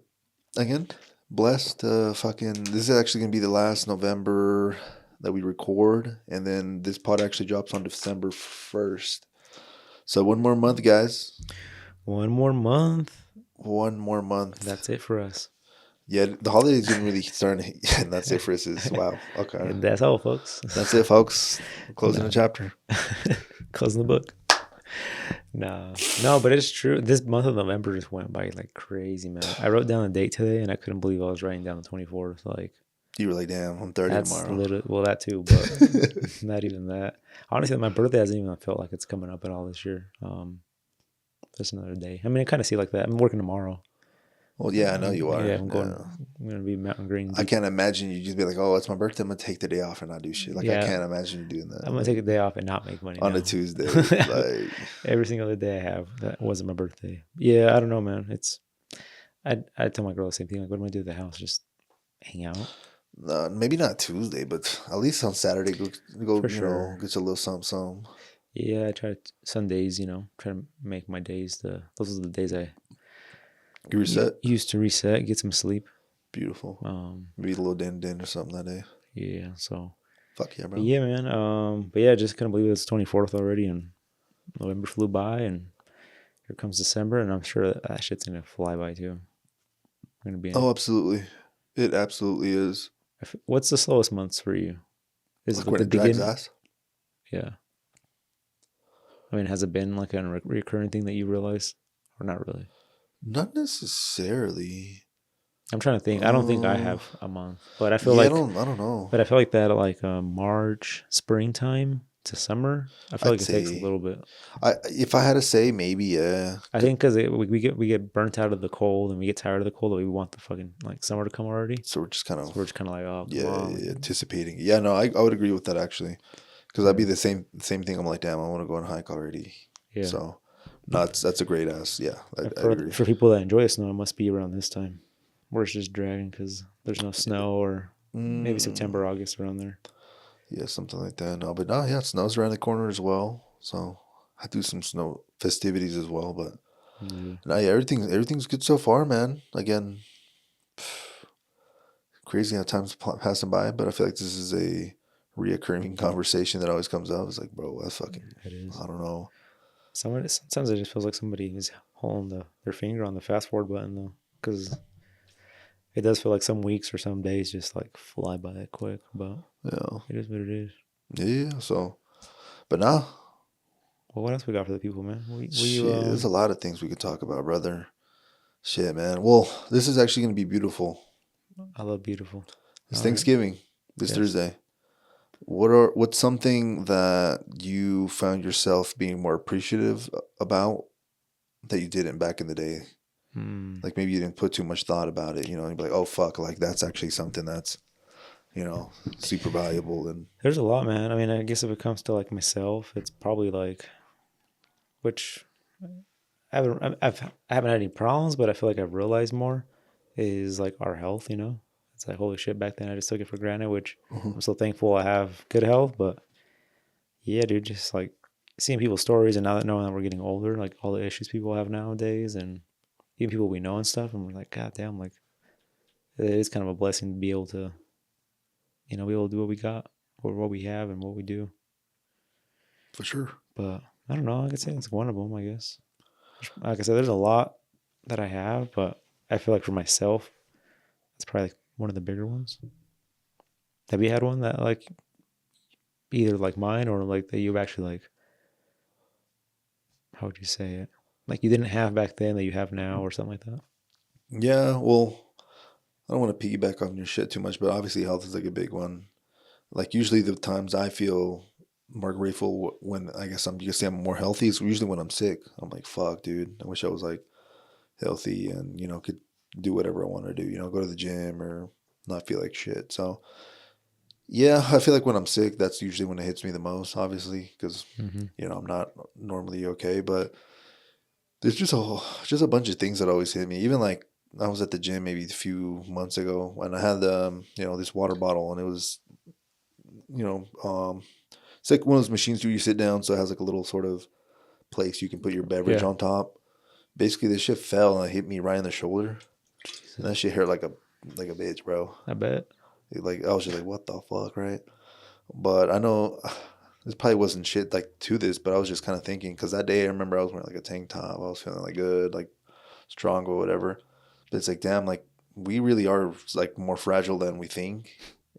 again, blessed. Fucking. This is actually gonna be the last November that we record, and then this pod actually drops on December 1st. So 1 more month, guys. One more month. 1 more month. That's it for us. Yeah, the holidays didn't really start, and that's it for us. Wow. Okay. And that's all, folks. That's it, folks. Closing the No, chapter. closing the book. No, no, but it's true. This month of November just went by like crazy, man. I wrote down the date today, and I couldn't believe I was writing down the 24th. Like You were like, damn, I'm 30 that's tomorrow. literally well, that too, but not even that. Honestly, my birthday hasn't even felt like it's coming up at all this year. Just another day. I mean, I kind of see it like that. I'm working tomorrow. Well, yeah, I know you are. Yeah, I'm going. Yeah. I'm gonna be Mountain Green. I can't imagine you just be like, oh, it's my birthday. I'm going to take the day off and not do shit. Like, I Yeah, can't imagine you doing that. I'm gonna take a day off and not make money On now. a Tuesday. Like, Every single other day I have that wasn't my birthday. Yeah, I don't know, man. I tell my girl the same thing. Like, what am I gonna do at the house? Just hang out maybe not Tuesday, but at least on Saturday, go for you know, sure. get you a little something, something. Yeah, I try to Sundays. Try to make my days those are the days I You reset. used to reset, get some sleep. Beautiful. Um, Maybe a little din or something that day. yeah. So, Fuck yeah, but bro. yeah, man. But yeah, I just couldn't believe it's 24th already, and November flew by, and here comes December, and I'm sure that shit's gonna fly by too. I'm gonna be. Oh, absolutely. It absolutely is. What's the slowest months for you? Is it Like like when the it drags beginning? ass. Yeah. I mean, has it been like a recurring thing that you realize, or not really? Not necessarily. I'm trying to think. I don't think I Uh, have a month, but I feel yeah, like, I don't know. but I feel like that like March, springtime to summer. I feel I'd like it takes a say, little bit. if I had to say, maybe yeah. I think because we get burnt out of the cold and we get tired of the cold, that we want the fucking like summer to come already. So we're just kind So of we're just kind of like, oh, come yeah, on, like, anticipating. Yeah, no, I would agree with that actually, because I'd be yeah, the same thing. I'm like, damn, I want to go on a hike already. yeah. So, no, that's a great ass. Yeah, And I'd agree. for people that enjoy snow, it must be around this time, where it's just dragging because there's no snow, or maybe Mm, September, August around there. yeah, something like that. No, but no, yeah, snow's around the corner as well. So I do some snow festivities as well. But Yeah. no, yeah, everything's good so far, man. Again, crazy how time's passing by, but I feel like this is a reoccurring conversation that always comes up. It's like, bro, that's fucking, It is. I don't know. Sometimes it just feels like somebody is holding their finger on the fast forward button though, because it does feel like some weeks or some days just like fly by that quick. But Yeah, it is what it is. yeah. So, but nah, Well, what else we got for the people, man? shit, there's a lot of things we could talk about, brother. Shit, man. Well, this is actually gonna be beautiful. I love beautiful. It's All right. Thanksgiving this Yes. Thursday. What's something that you found yourself being more appreciative about that you didn't back in the day? Hmm. Like maybe you didn't put too much thought about it, and you'd be like, oh fuck, like that's actually something that's, super valuable and There's a lot, man. I mean, I guess if it comes to like myself, it's probably like, which I haven't had any problems, but I feel like I've realized more is like our health. It's like holy shit. Back then, I just took it for granted, which Mhm. I'm so thankful I have good health. But yeah, dude, just like seeing people's stories, and now that knowing that we're getting older, like all the issues people have nowadays, and even people we know and stuff, and we're like, God damn, like it is kind of a blessing to be able to, be able to do what we got or what we have and what we do. For sure. But I don't know. I could say it's one of them, I guess. Like I said, there's a lot that I have, but I feel like for myself, it's probably like one of the bigger ones. Have you had one that like either like mine or like that you've actually like, how would you say it? Like you didn't have back then that you have now or something like that? Yeah, well, I don't want to piggyback on your shit too much, but obviously health is like a big one. Like usually the times I feel more grateful when I guess you can say I'm more healthy is usually when I'm sick. I'm like, fuck, dude. I wish I was like healthy and could do whatever I want to do. Go to the gym or not feel like shit. So yeah, I feel like when I'm sick, that's usually when it hits me the most. Obviously, because Mm-hmm. I'm not normally okay, but there's just a bunch of things that always hit me. Even like I was at the gym maybe a few months ago and I had this water bottle and it was you know it's like one of those machines where you sit down, so it has like a little sort of place you can put your beverage Yeah. on top. Basically, this shit fell and it hit me right in the shoulder, and that Jesus. shit hurt like a bitch, bro. I bet. Like I was just like, what the fuck, right? But I know this probably wasn't shit like to this, but I was just kind of thinking because that day I remember I was wearing like a tank top, I was feeling like good, like strong or whatever. But it's like, damn, like we really are like more fragile than we think,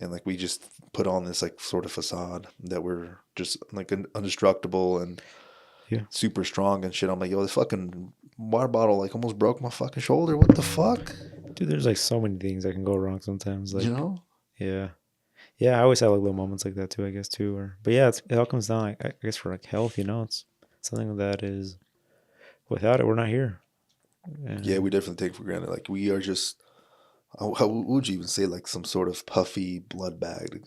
and like we just put on this like sort of facade that we're just like indestructible and Yeah. super strong and shit. I'm like, yo, this fucking water bottle like almost broke my fucking shoulder. What the fuck? Dude, there's like so many things that can go wrong sometimes. You Like, know? yeah. Yeah, I always have like little moments like that too, I guess too. Or but yeah, it all comes down like I guess for like health, it's something that is without it we're not here. Yeah, we And definitely take for granted. Like we are just how would you even say like some sort of puffy blood bag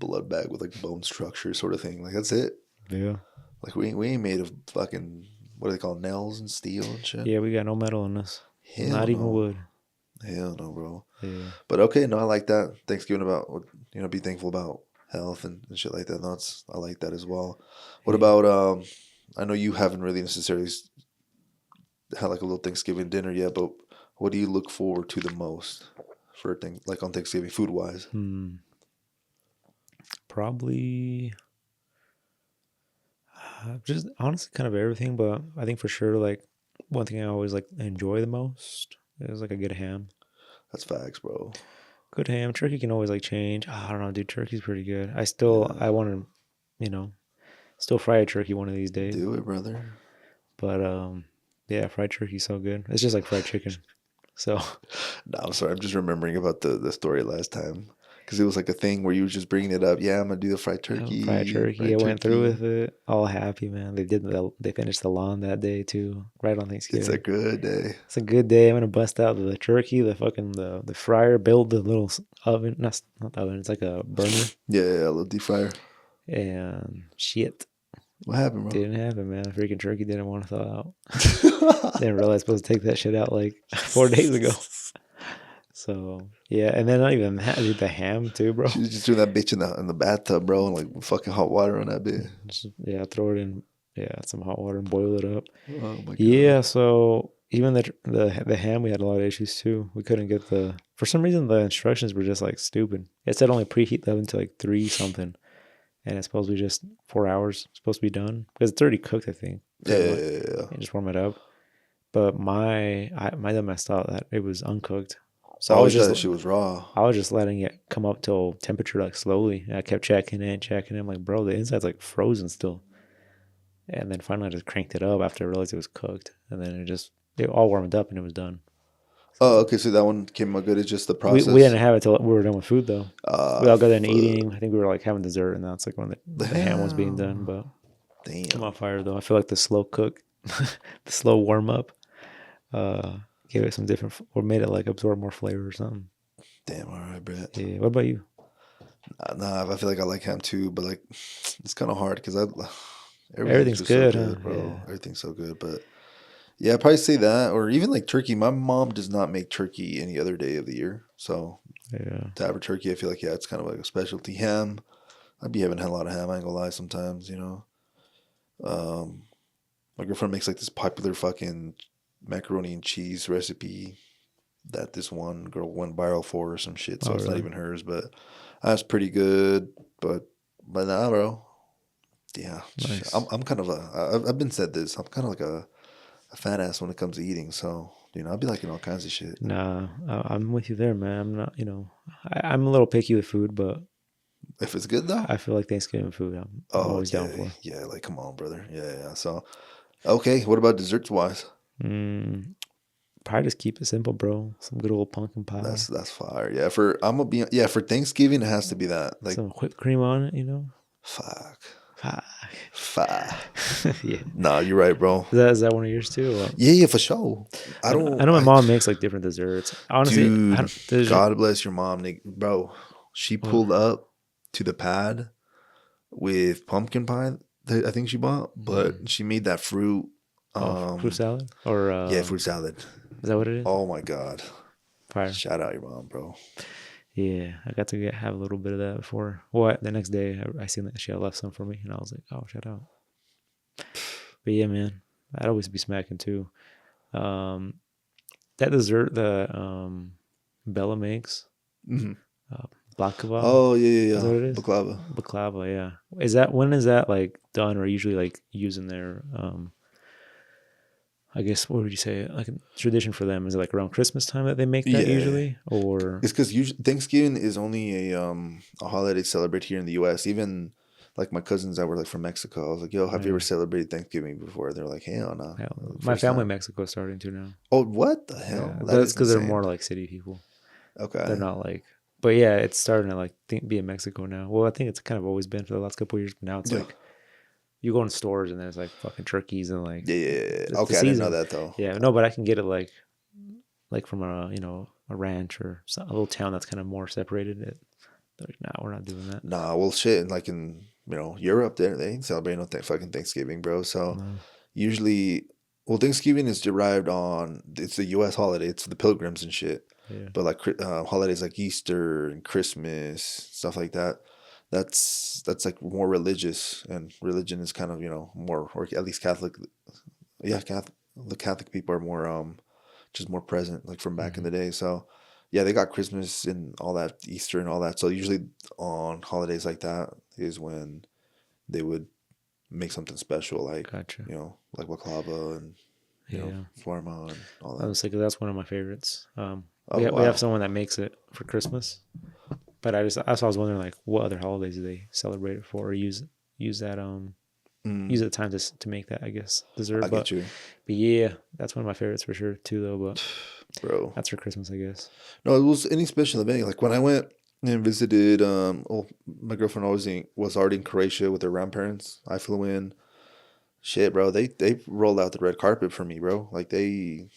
with like bone structure sort of thing. Like that's it. yeah. Like we ain't made of fucking what do they call nails and steel and shit. Yeah, we got no metal in us. Hell Not even no. wood. Hell no, bro. Yeah. But okay, no, I like that. Thanksgiving about be thankful about health and shit like that. No, I like that as well. What Yeah. about I know you haven't really necessarily had like a little Thanksgiving dinner yet, but what do you look forward to the most for thing like on Thanksgiving food wise? Probably just honestly kind of everything, but I think for sure like one thing I always like enjoy the most is like a good ham. That's facts, bro. Good ham. Turkey can always like change. I don't know, dude. Turkey's pretty good. Yeah. I want to, you know, still fry a turkey one of these days. Do it, brother. But yeah, fried turkey's so good. It's just like fried chicken. So No, I'm sorry. I'm just remembering about the story last time because it was like a thing where you was just bringing it up. Yeah, I'm gonna do the fried fried turkey. turkey. I Fried went through turkey. with it. All happy, man. They finished the lawn that day too, right on It's a Thanksgiving. good day. It's a good day. I'm gonna bust out the turkey, the fryer, build the little oven. Not the oven. It's like a burner. Yeah, yeah, a little deep fryer. And shit, What happened, bro? didn't happen, man. Freaking turkey didn't want to thaw out. Didn't realize I was supposed to take that shit out like 4 days ago. So yeah, and then not even that, dude, the ham too, bro. She was just doing that bitch in the bathtub, bro, and like fucking hot water on that bitch. Just, yeah, throw it in, yeah, some hot water and boil it up. Oh my god. Yeah, so even the ham, we had a lot of issues too. We couldn't get for some reason the instructions were just like stupid. It said only preheat the oven to like 3 something, and it's supposed to be just 4 hours. It's supposed to be done because it's already cooked, I think, Yeah, pretty yeah, much. yeah, yeah. And just warm it up. But my dad messed up that it was uncooked. I So always thought that shit was raw. I was just letting it come up till temperature like slowly. And I kept checking it, checking it. I'm like, bro, the inside's like frozen still. And then finally I just cranked it up after I realized it was cooked. And then it all warmed up and it was done. Oh, So okay. So that one came out good. It's just the we process. didn't have it till we were done with food though. We all got done Fuck. eating. I think we were like having dessert, and that's like when the ham was being done. Damn. But I'm Damn. on fire though. I feel like the slow cook, the slow warm up, uh, gave it some different, or made it like absorb more flavor or something. Damn. All right, Brett. Yeah. What about you? Nah, I feel like I like ham too, but like it's kind of hard because everything's Everything's just so good, huh? good, Yeah. bro. Everything's so good, but yeah, I'd probably say that, or even like turkey. My mom does not make turkey any other day of the year, so Yeah. to have a turkey, I feel like it's kind of like a specialty. Ham, I'd be having a lot of ham. I ain't gonna lie. Sometimes, um, my girlfriend makes like this popular fucking macaroni and cheese recipe that this one girl went viral for or some shit. So Oh, it's not really? even hers, but that's pretty good. But nah, bro. Yeah, Nice. I'm kind of I've been said this. I'm kind of like a fat ass when it comes to eating. So I'll be liking all kinds of shit. Nah, I'm with you there, man. I'm not, I'm a little picky with food, but If it's good though. I feel like Thanksgiving food, I'm Oh always down yeah, for. yeah. Like come on, brother. Yeah, yeah. So okay, what about desserts wise? Mm, probably just keep it simple, bro. Some good old pumpkin pie, That's fire. Yeah, for I'm gonna be yeah for Thanksgiving it has to be that. Like some whipped cream on it. fuck, Fuck. fuck. Yeah. Nah, you're right, bro. Is that one of yours too? Yeah, yeah, for sure. I know my mom makes like different desserts. Honestly, I Dude, don't. There's God bless your mom, bro. She what? pulled up to the pad with pumpkin pie that I think she bought, Mm. but she made that fruit. Oh, fruit salad or Yeah, fruit salad. is that what it is? Oh my God. Fire. Shout out your mom, bro. Yeah, I got to have a little bit of that before. Well, the next day I seen that she had left some for me, and I was like, oh, shout out. But yeah, man, I'd always be smacking too. Um, that dessert that Bella makes, Hmm. uh, baklava. Oh yeah, yeah, Is that yeah. what it is? Baklava. Baklava, yeah. When is that like done or usually like using their I guess what would you say like a tradition for them? Is it like around Christmas time that they make that Yeah. usually? Or It's because usually Thanksgiving is only a holiday celebrated here in the U.S. Even like my cousins that were like from Mexico, I was like, "Yo, have you ever yeah. celebrated Thanksgiving before?" They're like, "Hell no, My first family in time." Mexico is starting to now. Oh, what the Yeah. hell? That That's is because they're insane. more like city people. They're Okay. not like but yeah, it's starting to like be in Mexico now. Well, I think it's kind of always been for the last couple of years, but now it's Yeah. like you go in stores and there's like fucking turkeys and like Yeah, yeah, yeah, yeah. it's the Okay, I didn't know season. that though. Yeah, no, but I can get it like from a ranch or a little town that's kind of more separated. They're like, nah, we're not doing that. Nah, well, shit, and like in Europe, there they ain't celebrating no fucking Thanksgiving, bro. So No. usually, well, Thanksgiving is derived on it's the U.S. holiday. It's the pilgrims and shit. Yeah. But like holidays like Easter and Christmas, stuff like that, that's like more religious, and religion is kind of more, or at least Catholic. Yeah, Catholic. The Catholic people are more just more present, like from back in Hmm. the day. So yeah, they got Christmas and all that, Easter and all that. So usually on holidays like that is when they would make something special, like Gotcha. like baklava and Yeah. shawarma and all I that. was thinking that's one of my favorites. Oh We have wow. someone that makes it for Christmas, but that's why I was wondering like what other holidays do they celebrate it for or use that Mm, use the time to make that I guess dessert. I get you, But yeah, that's one of my favorites for sure too though. But bro. that's for Christmas I guess. No, it was any special event. Like when I went and visited, my girlfriend was already in Croatia with her grandparents. I flew in. Shit, bro, they rolled out the red carpet for me, bro. Like they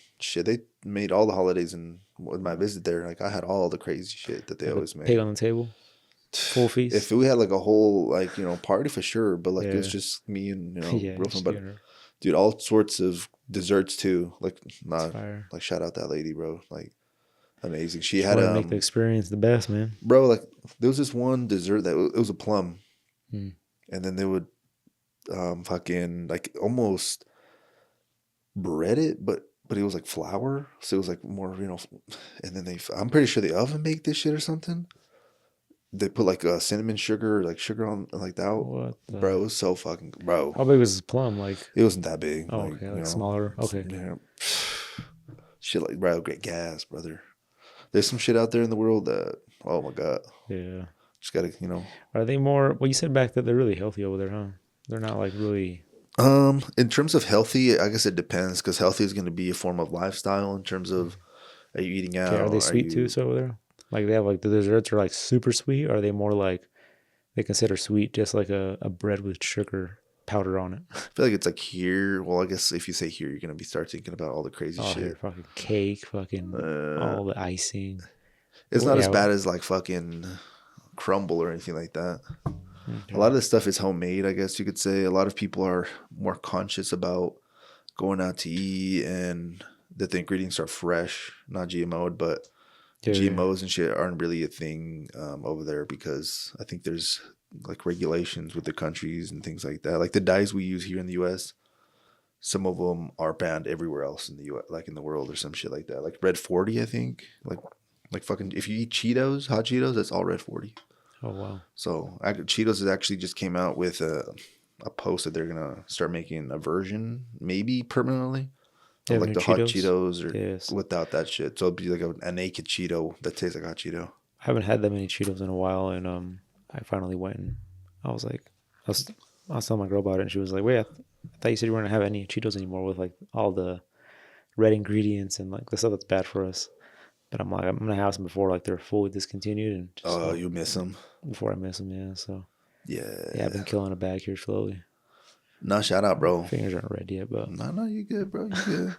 made all the holidays and with my visit there. Like I had all the crazy shit that they Like a always pig make. on the table, full If feast. we had like a whole like party for sure, but like it was Yeah, just me and yeah, girlfriend. just you But and her. dude, all sorts of desserts too. Like It's not fire. like shout out that lady, bro. Like amazing. She Just had want to make the experience the best, man. bro, like there was this one dessert that it was a plum, Mm. and then they would fucking like almost bread it, but it was like flour, so it was like more And then I'm pretty sure they oven baked this shit or something. They put like cinnamon sugar, like sugar on like that, What bro. It the? was so fucking bro. How big was this plum? Like, It wasn't that big, oh, like okay, like smaller. Okay, yeah. Shit like bro, great gas, brother. There's some shit out there in the world that oh my god, yeah. just gotta Are they more? Well, you said back that they're really healthy over there, huh? They're not like really. In terms of healthy, I guess it depends because healthy is going to be a form of lifestyle in terms of are you eating Okay, are they out? Are sweet too? you So over there, like they have like the desserts are like super sweet. Or are they more like they consider sweet just like a bread with sugar powder on it? I feel like it's like here. Well, I guess if you say here, you're gonna start thinking about all the crazy Oh, here, shit. fucking cake, fucking Uh, all the icing. it's Well, not as yeah. bad as like fucking crumble or anything like that. A lot Okay. of this stuff is homemade, I guess you could say. A lot of people are more conscious about going out to eat and that the ingredients are fresh, not GMO'd, but Yeah, yeah. GMOs and shit aren't really a thing over there because I think there's like regulations with the countries and things like that. Like the dyes we use here in the U.S., some of them are banned everywhere else in the U.S., like in the world or some shit like that. Like Red 40, I think. Like fucking, if you eat Cheetos, hot Cheetos, that's all Red 40. Oh wow. So Cheetos has actually just came out with a post that they're gonna start making a version, maybe permanently, They of have like new the hot Cheetos. Cheetos or Yes. without that shit. So it'd be like a naked Cheeto that tastes like hot Cheeto. I haven't had that many Cheetos in a while, and I finally went and I was like, I was, I was telling my girl about it, and she was like, "Wait, I thought you said you weren't gonna have any Cheetos anymore with like all the red ingredients and like the stuff that's bad for us." But I'm like, I'm gonna have some before like they're fully discontinued, and just Oh, so you miss them? before I miss them, yeah. So yeah, I've Yeah. been killing a bag here slowly. No, shout out, bro. Fingers aren't red yet, but No, you good, bro. You good.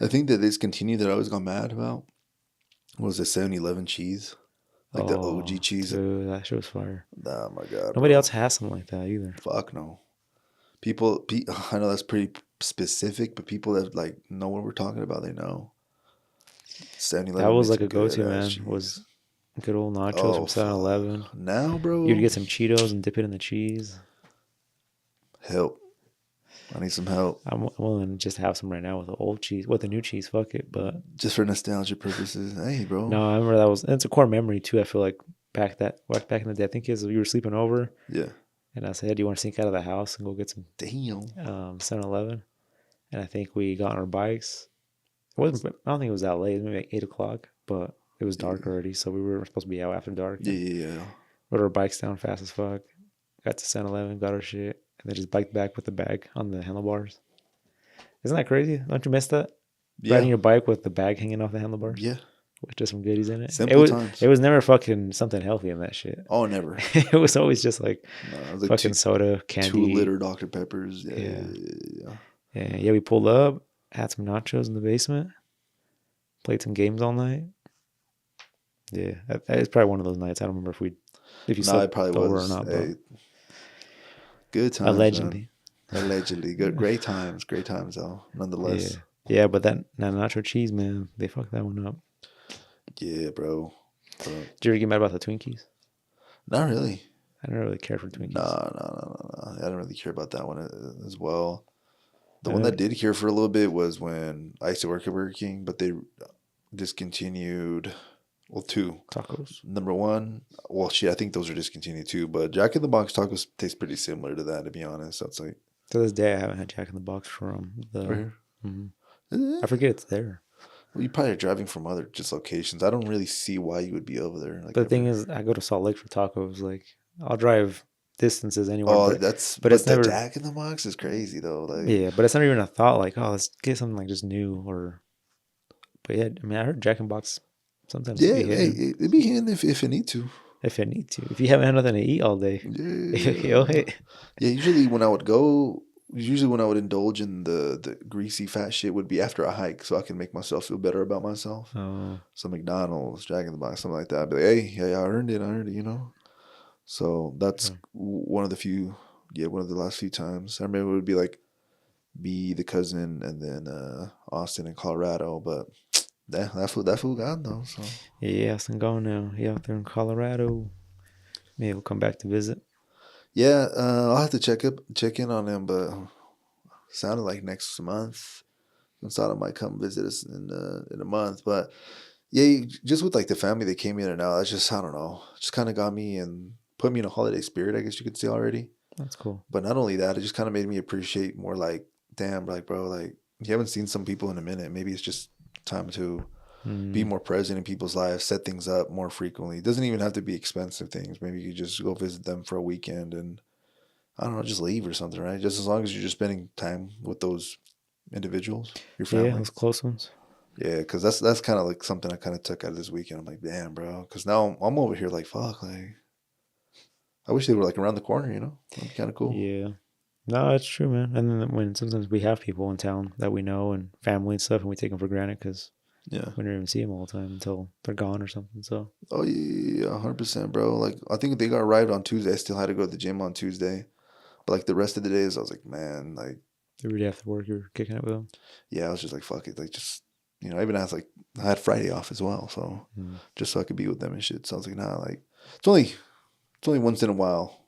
I think that discontinued that I always got mad about was the 7-Eleven cheese, like the OG oh, cheese. dude, that shit was fire. Oh my god, Nobody bro. else has something like that either. Fuck no. I know that's pretty specific, but people that like know what we're talking about, they know. That 7-Eleven was makes like some a good go-to, ass man. Was cheese. good old nachos Oh from 7-Eleven. fuck. Now, You'd bro, get some Cheetos and dip it in the cheese. help. I need some help. I'm willing to just have some right now with the old cheese, with the new cheese. Fuck it, but Just for nostalgia purposes. Hey, bro. no, I remember that was. It's a core memory too. I feel like back in the day. I think is you were sleeping over, Yeah. and I said, "Do you want to sneak out of the house and go get some Damn. 7-Eleven?" And I think we got on our bikes. It wasn't. I don't think it was that late. Maybe like 8 o'clock, but it was dark Yeah. already, so we were supposed to be out after dark. And Yeah. rode our bikes down fast as fuck. Got to 7-Eleven, got our shit, and then just biked back with the bag on the handlebars. Isn't that crazy? Don't you miss that? Riding Yeah. your bike with the bag hanging off the handlebars Yeah. with just some goodies in it. Simple times. It was never fucking something healthy in that shit. Oh, never. It was always just like No, it was like fucking soda, candy. 2-liter Dr. Peppers. Yeah. Yeah. Yeah, we pulled up, had some nachos in the basement, played some games all night. Yeah, it's probably one of those nights. I don't remember if you No, it slept probably over was. or not, Hey, but good times, allegedly. man. Allegedly. Good. Great times. Great times, though, nonetheless. Yeah, but that nacho cheese, man, they fucked that one up. Yeah, bro. But Did you ever get mad about the Twinkies? not really. I never really cared for Twinkies. No. I didn't really care about that one as well. The I one know- that did care for a little bit was when I used to work at Burger King, but they discontinued, well, two. Tacos. Number one, well, shit, I think those are discontinued too, but Jack in the Box tacos taste pretty similar to that, to be honest. So it's like, To this day, I haven't had Jack in the Box from the. right here. I forget it's there. Well, you probably are driving from other just locations. I don't really see why you would be over there. Like, But the thing is, I go to Salt Lake for tacos. Like, I'll drive distances anywhere. oh, but but it's the never. Jack in the Box is crazy though. Like, Yeah, but it's not even a thought. Like, oh, let's get something like just new or. But yeah, I mean, I heard Jack in the Box sometimes yeah, be hey, hitting it'd be hitting if it need to. if it need to. If you haven't had nothing to eat all day, it'll hit. Yeah, usually when I would indulge in the greasy fat shit would be after a hike, so I can make myself feel better about myself. Oh, So McDonald's, Jack in the Box, something like that. I'd be like, hey, I earned it, you know. So that's one of the last few times. I remember it would be like be the cousin and then Austin and Colorado, but that fool gone though. So yeah, Austin gone now. He out there in Colorado. Maybe he'll come back to visit. yeah, I'll have to check in on him, but sounded like next month. I thought I might come visit us in a month, but yeah, just with like the family that came in and out, that's just I don't know, just kind of got me and put me in a holiday spirit, I guess you could say already. That's cool. But not only that, it just kind of made me appreciate more like, damn, like bro, like you haven't seen some people in a minute. Maybe it's just time to be more present in people's lives, set things up more frequently. It doesn't even have to be expensive things. Maybe you could just go visit them for a weekend and I don't know, just leave or something, right? Just as long as you're just spending time with those individuals, your family. Yeah, those close ones. Yeah, because that's kind of like something I kind of took out of this weekend. I'm like, damn, bro, because now I'm over here like, fuck, like I wish they were like around the corner, you know? That'd be kind of cool. Yeah. No, it's true, man. And then when sometimes we have people in town that we know and family and stuff, and we take them for granted because Yeah. we don't even see them all the time until they're gone or something. So Oh yeah, 100%, bro. Like I think they got arrived on Tuesday. I still had to go to the gym on Tuesday, but like the rest of the days, I was like, man, like every day after work, you're kicking it with them. yeah, I was just like, fuck it, like just I even asked like I had Friday off as well, so just so I could be with them and shit. So I was like, nah, like it's only once in a while,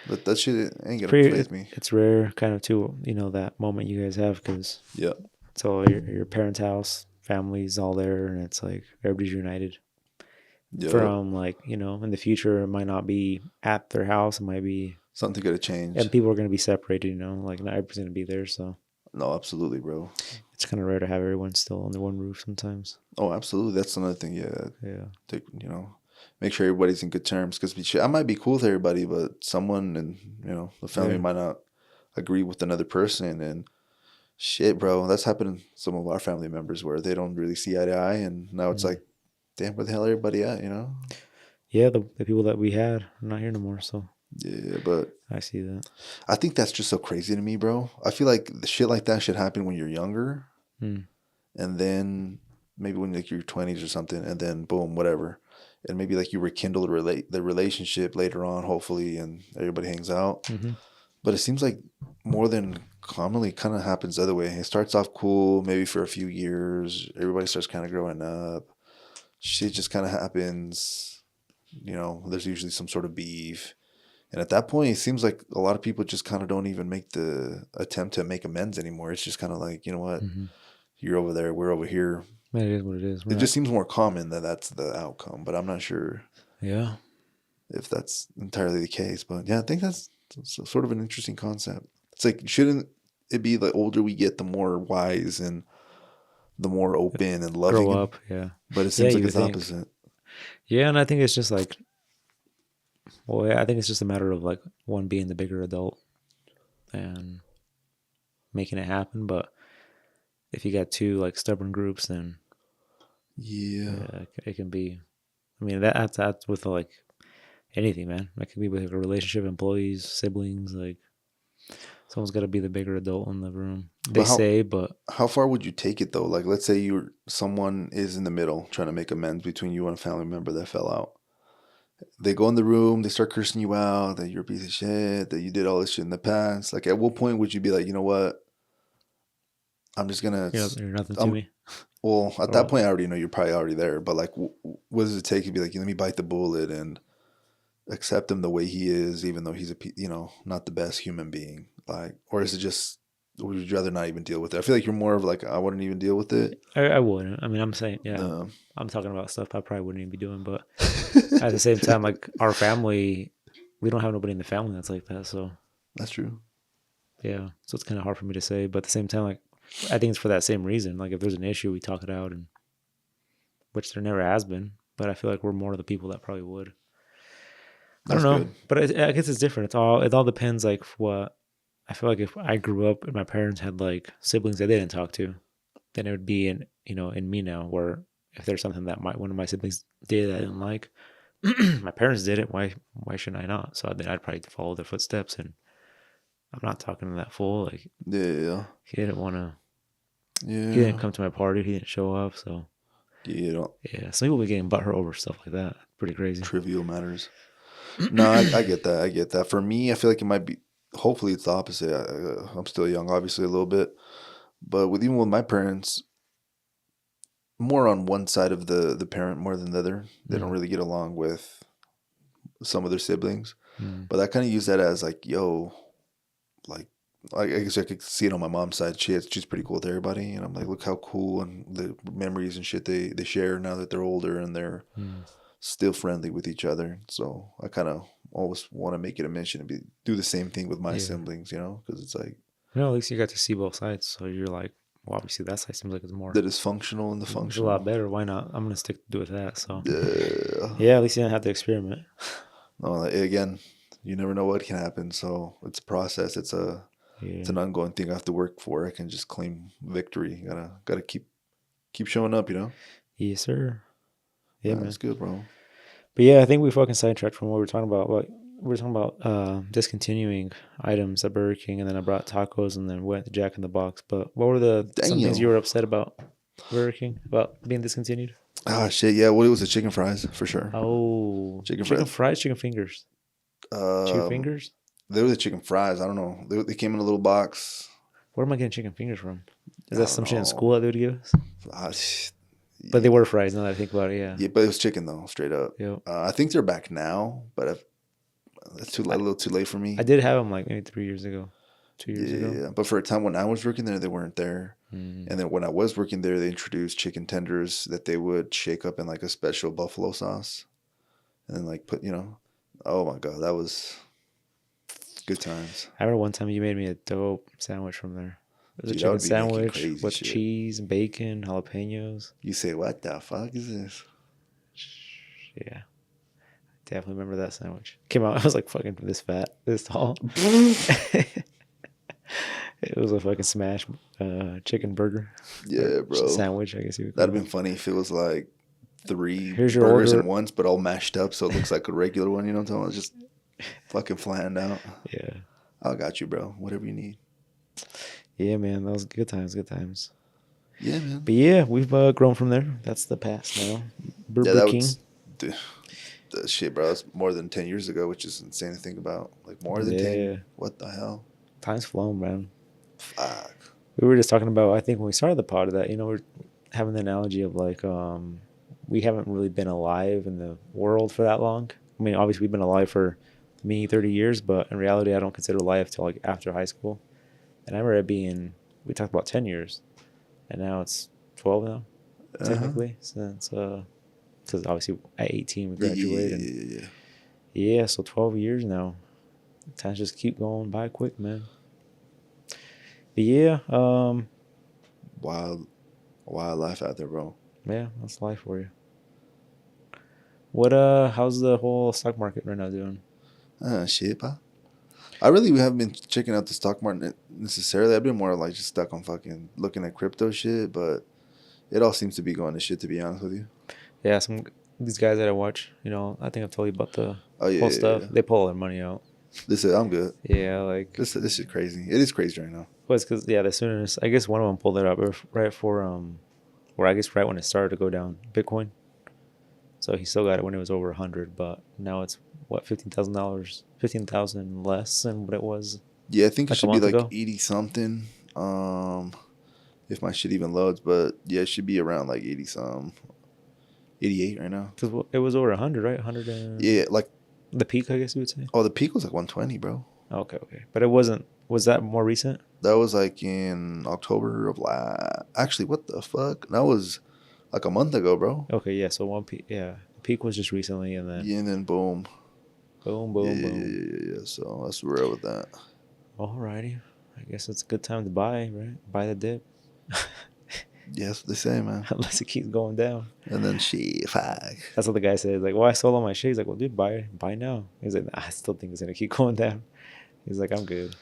but that shit ain't gonna faze me. It's rare, kind of too. That moment you guys have because Yeah, it's all your parents' house, family's all there, and it's like everybody's united. yeah, From like in the future, it might not be at their house. It might be Something got to change. And people are going to be separated, you know, like not everybody's going to be there. So No, absolutely, bro. it's kind of rare to have everyone still under one roof sometimes. Oh, absolutely. That's another thing. Yeah, Yeah. take, make sure everybody's in good terms because I might be cool with everybody, but someone and the family Yeah. might not agree with another person, and shit, bro. That's happened to some of our family members where they don't really see eye to eye, and now it's Mm. like, damn, where the hell everybody at? Yeah, the people that we had are not here no more, so Yeah, but I see that. I think that's just so crazy to me, bro. I feel like the shit like that should happen when you're younger, Mm. and then maybe when like your 20s or something, and then boom, whatever, and maybe like you rekindle the relationship later on, hopefully, and everybody hangs out. Mm-hmm. But it seems like more than commonly kind of happens the other way. It starts off cool, maybe for a few years. Everybody starts kind of growing up. Shit just kind of happens. There's usually some sort of beef. And at that point, it seems like a lot of people just kind of don't even make the attempt to make amends anymore. It's just kind of like, you know what? Mm-hmm. You're over there, we're over here. Man, it is what it is. It just seems more common that that's the outcome, but I'm not sure Yeah. if that's entirely the case. But yeah, I think that's sort of an interesting concept. It's like, shouldn't it be the older we get, the more wise and the more open and loving? Grow up, yeah. But it Yeah, seems like you it's think. opposite. Yeah, and I think it's just like, well, yeah, I think it's just a matter of like one being the bigger adult and making it happen. But if you got two like stubborn groups, then Yeah. it can be. I mean, that's with like anything, man. That could be with a relationship, employees, siblings. Like someone's got to be the bigger adult in the room. They But say, but how far would you take it though? Like, let's say someone is in the middle trying to make amends between you and a family member that fell out. They go in the room, they start cursing you out that you're a piece of shit, that you did all this shit in the past. Like, at what point would you be like, you know what? I'm just gonna. you're nothing to me. Well, at that Or, point, I already know you're probably already there. But like, what does it take to be like, let me bite the bullet and accept him the way he is, even though he's not the best human being? Like, or is it just, would you rather not even deal with it? I feel like you're more of like, I wouldn't even deal with it. I wouldn't. I mean, I'm saying, yeah, Um, I'm talking about stuff I probably wouldn't even be doing. But at the same time, like our family, we don't have nobody in the family that's like that. So That's true. yeah, so it's kind of hard for me to say. But at the same time, like I think it's for that same reason. Like if there's an issue, we talk it out, and which there never has been. But I feel like we're more of the people that probably would. I don't That's know, good. but I guess it's different. It all depends. Like what I feel like if I grew up and my parents had like siblings that they didn't talk to, then it would be in me now. Where if there's something that one of my siblings did that I didn't like, my parents did it. Why shouldn't I not? So then I'd probably follow their footsteps, and I'm not talking to that fool. Like Yeah. he didn't want to. Yeah. He didn't come to my party. He didn't show up. So Yeah. yeah, some people be getting butthurt over stuff like that. Pretty crazy. Trivial matters. No, I get that. I get that. For me, I feel like it might be. Hopefully, it's the opposite. I'm still young, obviously a little bit, but even with my parents, more on one side of the parent more than the other. They don't really get along with some of their siblings, but I kind of use that as like, yo, like I guess I could see it on my mom's side. She's pretty cool with everybody, and I'm like, look how cool and the memories and shit they share now that they're older and they're still friendly with each other. So I kind of always want to make it a mission to do the same thing with my siblings, because it's like, at least you got to see both sides. So you're like, well, obviously that side seems like it's more. the dysfunctional and the It's functional. a lot better. Why not? I'm gonna stick to do with that. So Yeah. yeah, at least you don't have to experiment. No, again, you never know what can happen. So it's a process. It's an ongoing thing I have to work for. I can just claim victory. Gotta keep showing up. Yes, sir. Yeah, man. That's good, bro. But yeah, I think we fucking sidetracked from what we were talking about. Like we were talking about discontinuing items at Burger King, and then I brought tacos, and then went to Jack in the Box. But what were some things you were upset about Burger King about being discontinued? Ah, shit. Yeah. Well, it was the chicken fries for sure. Oh, chicken fries, chicken fingers, chicken fingers. They were the chicken fries. I don't know. They came in a little box. Where am I getting chicken fingers from? Is I that don't some shit in know. school that they would give us? Ah, But they were fries. Now that I think about it, yeah. yeah, but it was chicken though, straight up. Yep. I think they're back now, but that's a little too late for me. I did have them like maybe 3 years ago, 2 years ago. Yeah, but for a time when I was working there, they weren't there. And then when I was working there, they introduced chicken tenders that they would shake up in like a special buffalo sauce, and then like put, oh my god, that was Good times. I remember one time you made me a dope sandwich from there. It was a Dude, I chicken would be making sandwich crazy with shit. cheese, bacon, jalapenos. You say, what the fuck is this? Yeah, definitely remember that sandwich. Came out, I was like fucking this fat, this tall. It was a fucking smash chicken burger. Yeah, Or bro. sandwich, I guess you would That'd call have it. been funny if it was like 3 Here's your burgers order. in once, but all mashed up, so it looks like a regular one. You know what I'm talking about? Just fucking flattened out. Yeah. I got you, bro. Whatever you need. Yeah, man. That was good times, good times. Yeah, man. But yeah, we've grown from there. That's the past now. Yeah, Burger that King. was the shit, bro. That's more than 10 years ago, which is insane to think about. Like, more than 10. Yeah. What the hell? Time's flown, man. Fuck. We were just talking about, I think when we started the pod, that, we're having the analogy of like, we haven't really been alive in the world for that long. I mean, obviously, we've been alive for me 30 years, but in reality, I don't consider life till like after high school. And I remember it being, we talked about 10 years, and now it's 12 now, technically, since, because obviously at 18 we graduated. Yeah, so 12 years now. Times just keep going by quick, man. But yeah, Wild life out there, bro. yeah, that's life for you. What how's the whole stock market right now doing? Shit, pa. I really haven't been checking out the stock market necessarily. I've been more like just stuck on fucking looking at crypto shit, but it all seems to be going to shit, to be honest with you. Yeah, these guys that I watch, I think I've told you about the whole stuff. Yeah. They pull all their money out. I'm good. Yeah, like This is crazy. It is crazy right now. well, it's because as soon as I guess one of them pulled it up right for or I guess right when it started to go down, Bitcoin. So he still got it when it was over 100, but now it's what, $15,000, 15,000 less than what it was. Yeah, I think it Like a should be month like ago? 80 something. If my shit even loads, but yeah, it should be around like 80 some, 88 right now. Because it was over 100, right? 100 and Yeah, like the peak, I guess you would say. the peak was like 120, bro. Okay. But it wasn't. Was that more recent? That was like in October of Actually, what the fuck? That was like a month ago, bro. Okay, yeah. So one peak, yeah. The peak was just recently, and then Yeah, and then boom. boom. Yeah. So that's real with that. Alrighty. I guess it's a good time to buy, right? Buy the dip. Yeah, that's what they say, man. Unless it keeps going down. And then fuck. That's what the guy said. Like, well, I sold all my shit. He's like, well, dude, buy now. He's like, nah, I still think it's gonna keep going down. He's like, I'm good.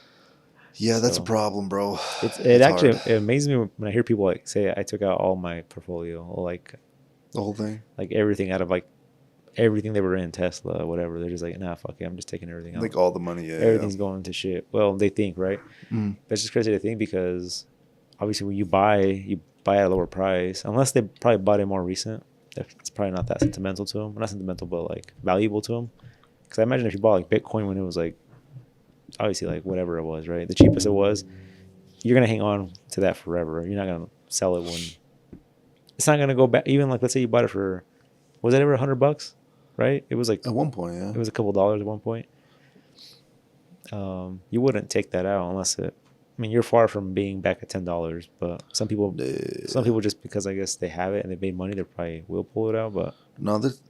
Yeah, that's a So, problem, bro. it actually hard. it amazes me when I hear people like say I took out all my portfolio, or like The whole thing. everything out of like everything they were in, Tesla, whatever. They're just like, nah, fuck it, I'm just taking everything out. Like all the money, yeah. Everything's going to shit. Well, they think, right? Mm. But it's just crazy to think because obviously when you buy at a lower price, unless they probably bought it more recent. It's probably not that sentimental to them. Not sentimental, but like valuable to them. Because I imagine if you bought like Bitcoin when it was like obviously like whatever it was, right? The cheapest it was, you're gonna hang on to that forever. You're not gonna sell it when it's not gonna go back. Even like let's say you bought it for, was it ever $100? Right? It was like At one point, yeah. it was a couple dollars at one point. You wouldn't take that out unless it. I mean, you're far from being back at $10, but some people just because I guess they have it and they made money, they probably will pull it out. But No, there's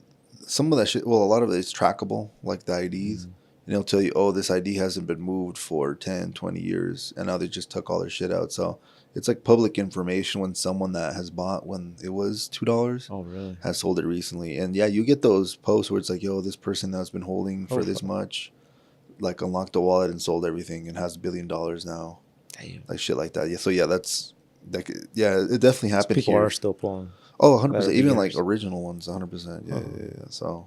some of that shit. Well, a lot of it is trackable, like the IDs. And they'll tell you, oh, this ID hasn't been moved for 10, 20 years. And now they just took all their shit out. So it's like public information when someone that has bought when it was $2 oh really? has sold it recently. And yeah, you get those posts where it's like, yo, this person that's been holding for this much, like unlocked the wallet and sold everything and has $1 billion now. Damn. Like shit like that. Yeah. So yeah, that's like, yeah, it definitely happened People here. are still pulling. Oh, 100%. That'd Even be like yours. original ones, 100%. Yeah. So,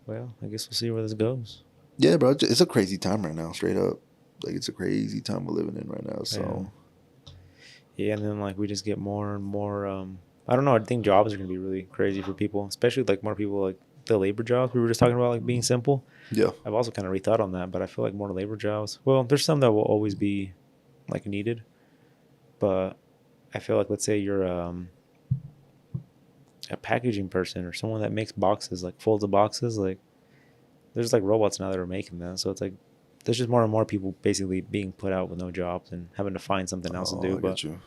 Well, I guess we'll see where this goes. yeah, bro, it's a crazy time right now, straight up. Like, it's a crazy time we're living in right now. So, Yeah, and then like we just get more and more. I don't know. I think jobs are gonna be really crazy for people, especially like more people like the labor jobs we were just talking about, like being simple. yeah. I've also kind of rethought on that, but I feel like more labor jobs. Well, there's some that will always be like needed, but I feel like let's say you're a packaging person or someone that makes boxes, like folds the boxes, like there's like robots now that are making that. So it's like there's just more and more people basically being put out with no jobs and having to find something else to do. I get you.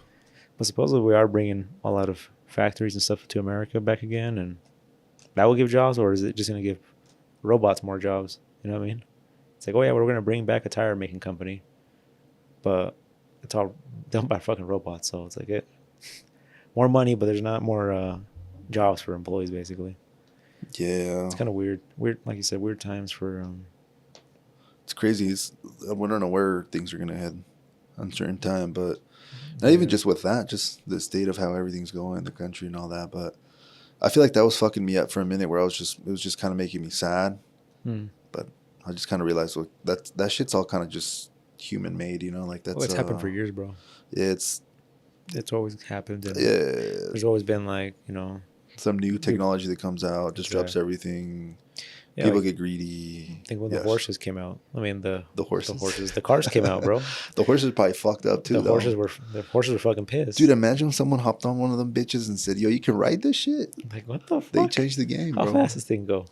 But supposedly we are bringing a lot of factories and stuff to America back again, and that will give jobs, or is it just going to give robots more jobs? You know what I mean? It's like, oh yeah, we're gonna bring back a tire making company, but it's all done by fucking robots. So it's like it more money, but there's not more jobs for employees. Basically, Yeah, it's kind of weird. Weird, like you said, weird times for. it's crazy. I don't know where things are gonna head on certain time, but not Yeah. even just with that, just the state of how everything's going in the country and all that. But I feel like that was fucking me up for a minute, where it was just kind of making me sad. Hmm. But I just kind of realized, well, that shit's all kind of just human made, you know, like Well, that's it's happened for years, bro. yeah, It's always happened, and yeah, there's always been like some new people. technology that comes out, disrupts Exactly. everything. Yeah, People like get greedy. I think when the Yes, horses came out. I mean the horses. the cars came out, bro. The horses probably fucked up too, though. The horses were fucking pissed. Dude, imagine someone hopped on one of them bitches and said, "Yo, you can ride this shit." Like what the They fuck? changed the game, How bro. fast this thing go?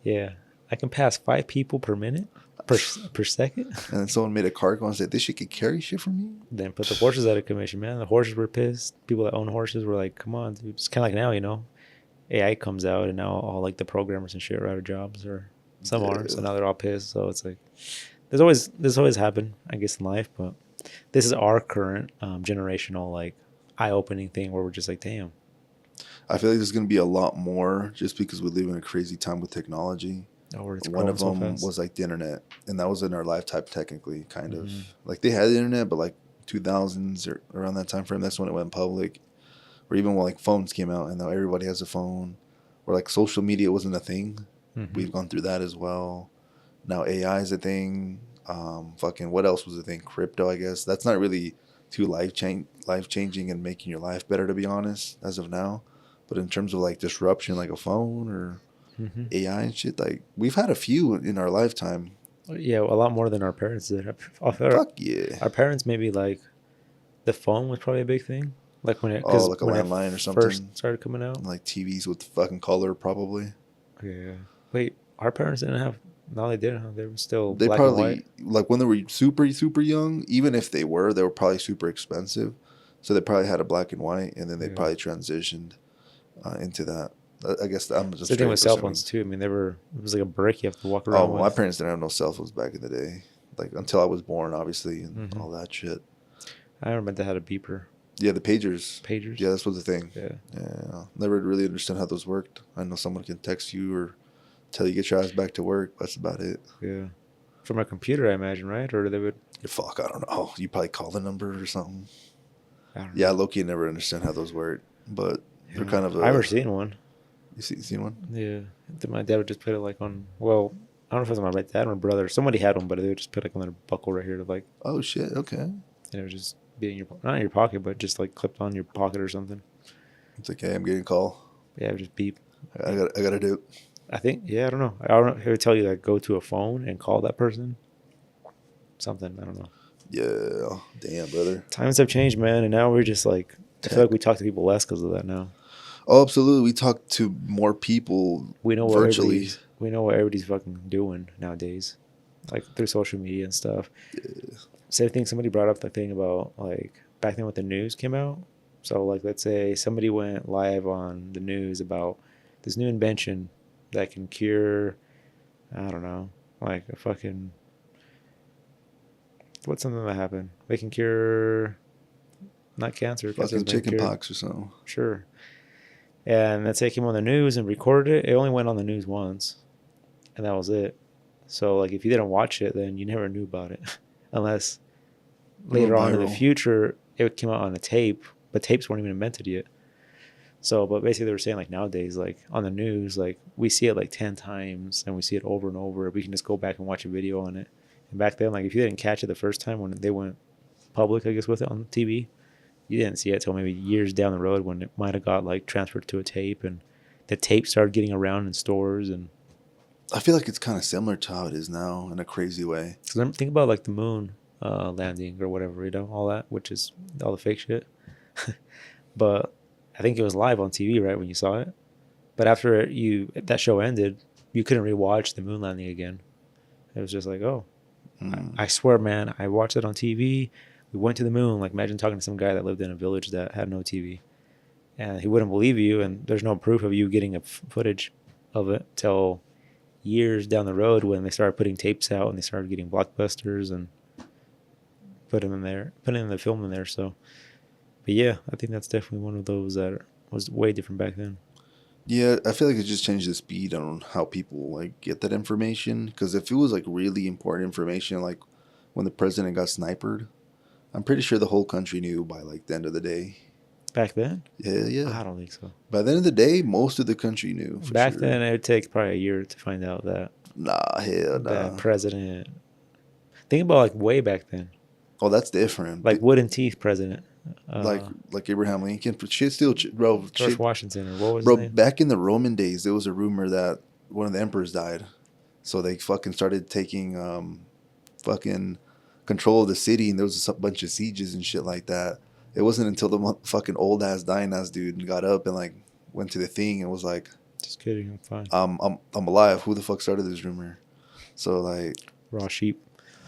Yeah, I can pass 5 people per minute per second. And then someone made a car go and said, "This shit could carry shit for me." Then put the horses out of commission, man. The horses were pissed. People that own horses were like, "Come on, dude." It's kind of like now, AI comes out and now all like the programmers and shit are out of jobs, or some aren't. So Yeah. now they're all pissed. So it's like this always happened, I guess, in life. But this is our current generational like eye-opening thing where we're just like, damn. I feel like there's gonna be a lot more just because we live in a crazy time with technology. Oh, it's One of growing so them fast. was like the internet, and that was in our lifetime technically, kind of. Mhm. Like they had the internet, but like 2000s or around that time frame, that's when it went public. Or even when like phones came out, and now everybody has a phone. Or like social media wasn't a thing. Mhm. We've gone through that as well. Now AI is a thing. Fucking what else was a thing? Crypto, I guess. That's not really too life changing and making your life better, to be honest, as of now. But in terms of like disruption, like a phone or Mhm. AI and shit, like we've had a few in our lifetime. Yeah, a lot more than our parents did. Fuck yeah. Our parents maybe like the phone was probably a big thing. Like Oh, like a when it landline or first something. started coming out. Like TVs with fucking color, probably. Yeah. Wait, our parents didn't have. No, they didn't. They were still They black and white. probably, like when they were super, super young, even if they were probably super expensive. So they probably had a black and white, and then they Yeah. probably transitioned into that. I guess I'm just Same thing with straight cell presuming. phones too. I mean, it was like a brick you have to walk Oh, around well, my with. parents didn't have no cell phones back in the day, like until I was born, obviously, and Mhm. all that shit. I remember they had a beeper, Yeah, the pagers. pagers. Yeah, that's was the thing. Yeah. Yeah, never really understood how those worked. I know someone can text you or tell you get your ass back to work. That's about it. Yeah. From a computer, I imagine, right? Or they would. Fuck, I don't know. You probably call the number or something. I don't know. Yeah, Loki never understand how those work, but they're Yeah. kind of. I remember seeing one. You seen one? Yeah. My dad would just put it like on. Well, I don't know if it was my dad or my brother. Somebody had one, but they would just put like on their buckle right here to like, Oh shit. Okay. and it would just be in your not in your pocket, but just like clipped on your pocket or something. It's like, hey, I'm getting a call. Yeah, it would just beep. I got to do it. I think. Yeah, I don't know. I don't know. It would tell you like go to a phone and call that person. Something. I don't know. Yeah. Damn, brother. Times have changed, man, and now we're just like. I feel like we talk to people less because of that now. Oh, absolutely. We talk to more people We know virtually. we know what everybody's fucking doing nowadays, like through social media and stuff. Same thing. Somebody brought up the thing about like back then when the news came out. So like, let's say somebody went live on the news about this new invention that can cure, I don't know, like a fucking what's something that happened? They can cure not cancer. Fucking Cancer's been chicken cured. pox or something. Sure. And let's say it came on the news and recorded it. It only went on the news once, and that was it. So like, if you didn't watch it, then you never knew about it, unless later on in the viral. future it came out on a tape. But tapes weren't even invented yet. So, but basically they were saying like nowadays, like on the news, like we see it like 10 times and we see it over and over. We can just go back and watch a video on it. And back then, like if you didn't catch it the first time when they went public, I guess, with it on TV, you didn't see it till maybe years down the road when it might have got like transferred to a tape, and the tape started getting around in stores. And I feel like it's kind of similar to how it is now in a crazy way. so think about like the moon landing or whatever, all that, which is all the fake shit. But I think it was live on TV, right, when you saw it. But after that show ended, you couldn't rewatch the moon landing again. It was just like, oh, I swear, man, I watched it on TV. We went to the moon. Like, imagine talking to some guy that lived in a village that had no TV, and he wouldn't believe you. And there's no proof of you getting a footage of it till years down the road when they started putting tapes out and they started getting blockbusters and putting the film in there. So, but yeah, I think that's definitely one of those that was way different back then. Yeah, I feel like it just changed the speed on how people like get that information. Because if it was like really important information, like when the president got sniped, I'm pretty sure the whole country knew by like the end of the day. Back then, Yeah, yeah. I don't think so. By the end of the day, most of the country knew for Back sure. then, it would take probably a year to find out that Nah, hell that nah. president. Think about like way back then, Oh, that's different. like wooden teeth president, Like uh, like Abraham Lincoln, but shit still, bro. George Shit, Washington, or what was his bro. name? Back in the Roman days, there was a rumor that one of the emperors died, so they fucking started taking fucking control of the city, and there was a bunch of sieges and shit like that. It wasn't until the fucking old ass dying ass dude got up and like went to the thing and was like, Just kidding, I'm fine. I'm alive. Who the fuck started this rumor? So like, Raw sheep.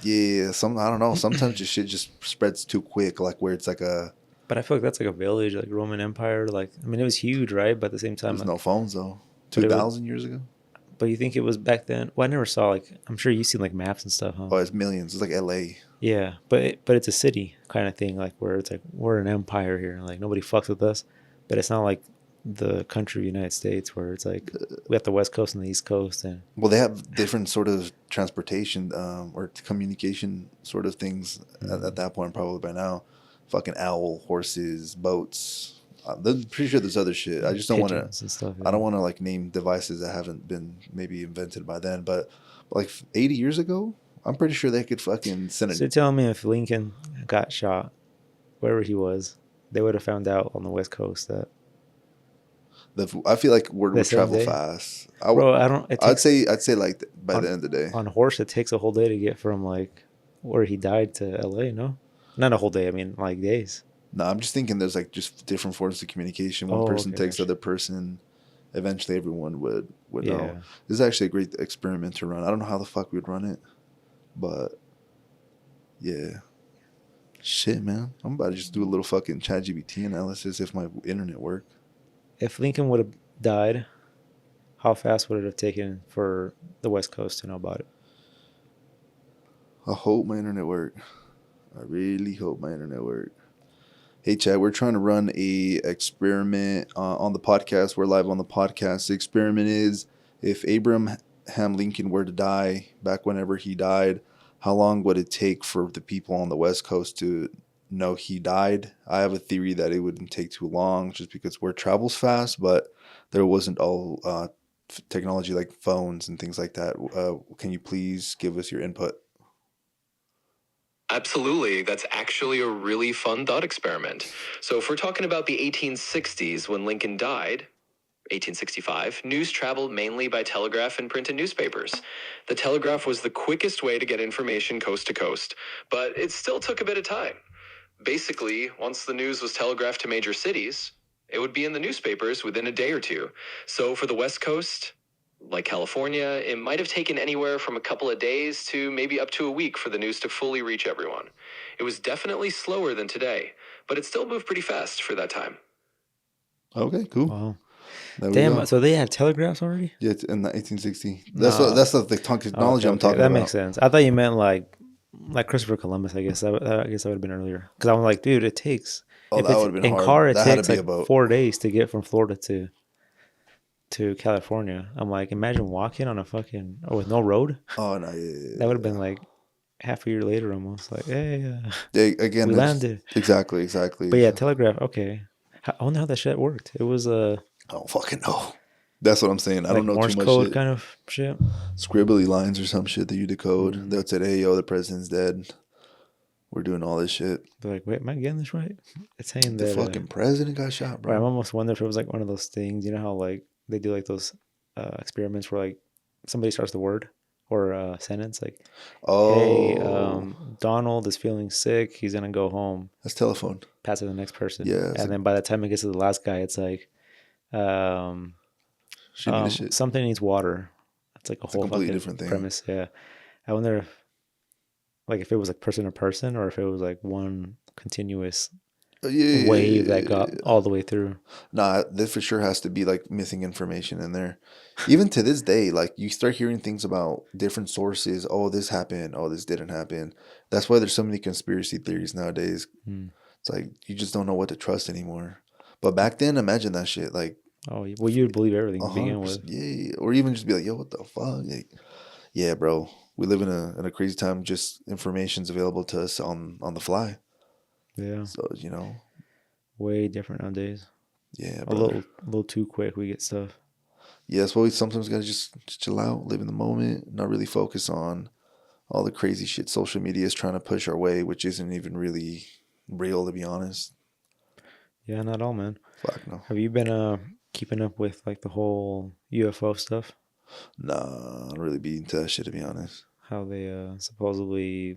yeah, I don't know. Sometimes this shit just spreads too quick, like where it's like But I feel like that's like a village, like Roman Empire. Like, I mean, it was huge, right? But at the same time, there's no like, phones though. but it was. 2,000 years ago. But you think it was back then? Well, I never saw like. I'm sure you've seen like maps and stuff, huh? Oh, it's millions. It's like L.A. Yeah, but it's a city kind of thing, like where it's like we're an empire here, like nobody fucks with us. But it's not like the country of the United States where it's like we have the West Coast and the East Coast, and Well, they have different sort of transportation or communication sort of things at that point, probably by now. Fucking owl, horses, boats. I'm pretty sure there's other shit. I just don't want to. pigeons and stuff. I don't want to like name devices that haven't been maybe invented by then, but like 80 years ago, I'm pretty sure they could fucking send So you're it. telling me if Lincoln got shot, wherever he was, they would have found out on the West Coast that I feel like word the would same travel day? fast. Bro, I don't. It takes I'd say like by on the end of the day. on horse. It takes a whole day to get from like where he died to L.A. No, not a whole day. I mean like days. No, I'm just thinking there's like just different forms of communication. One Oh, person okay, takes the gotcha. other person. Eventually, everyone would know. Yeah. This is actually a great experiment to run. I don't know how the fuck we'd run it, but yeah. Shit, man. I'm about to just do a little fucking ChatGPT analysis if my internet worked. If Lincoln would have died, how fast would it have taken for the West Coast to know about it? I hope my internet worked. I really hope my internet worked. Hey, Chad, we're trying to run a experiment on the podcast. We're live on the podcast. The experiment is if Abraham Lincoln were to die back whenever he died, how long would it take for the people on the West Coast to know he died? I have a theory that it wouldn't take too long just because word travels fast, but there wasn't all technology like phones and things like that. Can you please give us your input? Absolutely. That's actually a really fun thought experiment. So, if we're talking about the 1860s when Lincoln died, 1865, news traveled mainly by telegraph and printed newspapers. The telegraph was the quickest way to get information coast to coast, but it still took a bit of time. Basically, once the news was telegraphed to major cities, it would be in the newspapers within a day or two. So, for the West Coast, like California, it might have taken anywhere from a couple of days to maybe up to a week for the news to fully reach everyone. It was definitely slower than today, but it still moved pretty fast for that time. Okay, cool. Wow. There we Damn, go. so they had telegraphs already? Yeah, it's in the 1860. No. That's the technology I'm talking that about. makes sense. I thought you meant like Christopher Columbus. I guess I guess that would have been earlier. Because I'm like, dude, it takes. Oh, if that it's would have been in hard. car, it That had to takes be like a boat. 4 days to get from Florida to California. I'm like, imagine walking on a fucking with no road. Oh no, yeah. That would have been like half a year later, almost like, hey, Again, we that's landed. exactly. But yeah, telegraph. Okay, I wonder how that shit worked. It was I don't fucking know. That's what I'm saying. I like don't know Morse too much code shit. kind of shit. Scribbly lines or some shit that you decode. Mm. They would say, "Hey, yo, the president's dead. We're doing all this shit." They're like, wait, am I getting this right? It's saying The that fucking president got shot, Right, I'm bro. almost wonder if it was like one of those things. You know how like they do like those experiments where like somebody starts the word or a sentence like, "Hey, Oh, Donald is feeling sick. He's gonna go home." that's telephone. Pass it to the next person. Yeah, it's And then by the time it gets to the last guy, it's like, um, shoot me the shit. something needs water. It's like a It's a whole completely fucking different thing. premise. Yeah, I wonder if like if it was like person to person or if it was like one continuous wave that Yeah. got all the way through. Nah, there for sure has to be like missing information in there. Even to this day, like you start hearing things about different sources. Oh, this happened. Oh, this didn't happen. That's why there's so many conspiracy theories nowadays. Hmm. It's like you just don't know what to trust anymore. But back then, imagine that shit. Like Oh, well, you'd believe everything to begin 100%. with. Yeah, or even just be like, yo, what the fuck? Like, yeah, bro. We live in a crazy time. Just information's available to us on the fly. Yeah, So way different nowadays. yeah, A brother. little too quick. We get stuff. Yeah, that's why we sometimes gotta just chill out, live in the moment, not really focus on all the crazy shit social media is trying to push our way, which isn't even really real, to be honest. Yeah, not all, man. Fuck no. Have you been keeping up with like the whole UFO stuff? Nah, I don't really be into that shit, to be honest. How they supposedly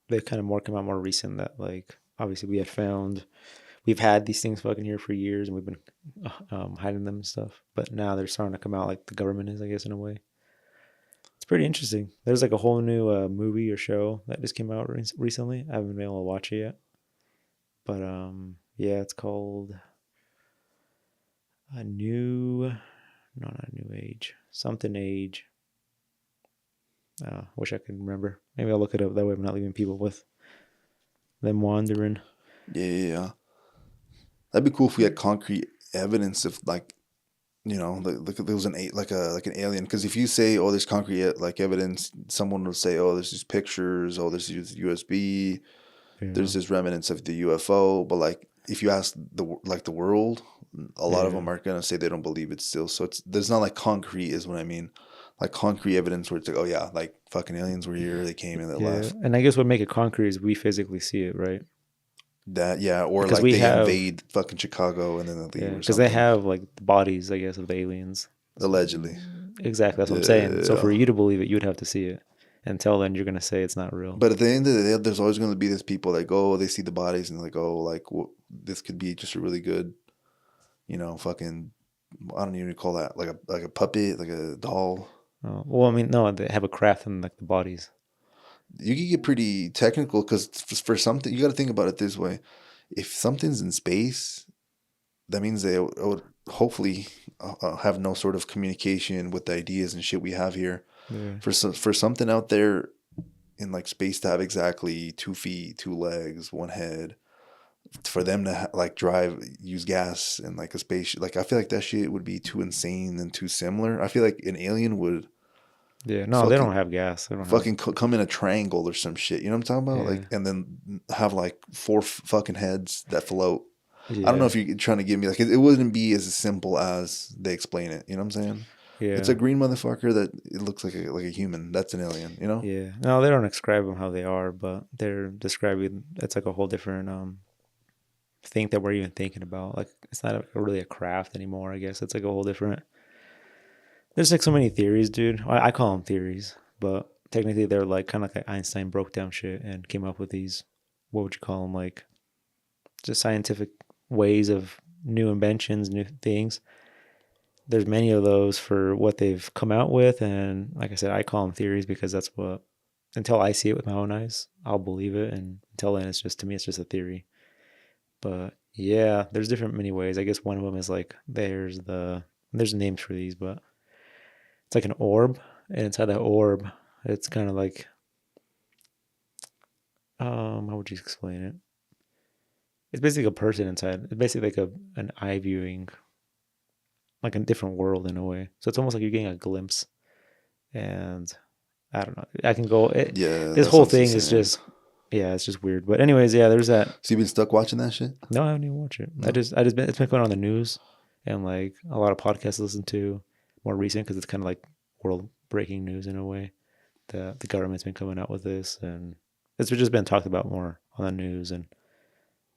they kind of more come out more recent that like obviously we've had these things fucking here for years and we've been hiding them and stuff, but now they're starting to come out like the government is, I guess, in a way. It's pretty interesting. There's like a whole new movie or show that just came out recently. I haven't been able to watch it yet, but yeah, it's called a new, no, not a new age, something age. Wish I could remember. Maybe I'll look it up. That way I'm not leaving people with them wandering. Yeah. That'd be cool if we had concrete evidence of like, like there was like an alien. Because if you say, oh, there's concrete like evidence, someone will say, oh, there's these pictures, oh, there's USB, Yeah. there's this remnants of the UFO. But like, if you ask the world, a lot of Yeah. them are gonna say they don't believe it still. So there's not like concrete is what I mean, like concrete evidence where it's like, oh yeah, like fucking aliens were here, they came and they Yeah. left. And I guess what make it concrete is we physically see it, right? That yeah, or Because like we they have, invade fucking Chicago and then they leave yeah, or because they something. have like the bodies, I guess, of the aliens. Allegedly. Exactly. That's what I'm saying. So for Yeah. you to believe it, you'd have to see it. Until then, you're going to say it's not real. But at the end of the day, there's always going to be these people that go, they see the bodies and they're like, oh, like this could be just a really good, fucking, I don't even call that like a puppet, like a doll. Well, I mean, no, they have a craft in like the bodies. You can get pretty technical because for something, you got to think about it this way: if something's in space, that means they would hopefully have no sort of communication with the ideas and shit we have here. Yeah. For something out there in like space to have exactly 2 feet, 2 legs, one head, for them to like use gas and like a spaceship, like I feel like that shit would be too insane and too similar. I feel like an alien would Yeah. No, they fucking don't have gas. They don't have. fucking come in a triangle or some shit. You know what I'm talking about? Yeah. Like, and then have like four fucking heads that float. Yeah. I don't know if you're trying to give me like it wouldn't be as simple as they explain it. You know what I'm saying? Yeah. It's a green motherfucker that it looks like a human. That's an alien. You know? Yeah. No, they don't describe them how they are, but they're describing it's like a whole different thing that we're even thinking about. Like it's not really a craft anymore. I guess it's like a whole different. There's like so many theories, dude. I call them theories, but technically they're like kind of like Einstein broke down shit and came up with these. What would you call them? Like just scientific ways of new inventions, new things. There's many of those for what they've come out with, and like I said, I call them theories because that's what. Until I see it with my own eyes, I'll believe it, and until then, it's just to me, it's just a theory. But yeah, there's different many ways. I guess one of them is like there's names for these, but it's like an orb, and inside that orb, it's kind of like how would you explain it? It's basically a person inside. It's basically like an eye viewing, like a different world in a way. So it's almost like you're getting a glimpse, and I don't know. I can go. Yeah. This That whole sounds thing is insane. just, yeah, it's just weird. But anyways, yeah, there's that. So you've been stuck watching that shit? No, I haven't even watched it. No. It's been going on the news and like a lot of podcasts to listen to, more recent because it's kind of like world breaking news in a way. The government's been coming out with this, and it's just been talked about more on the news and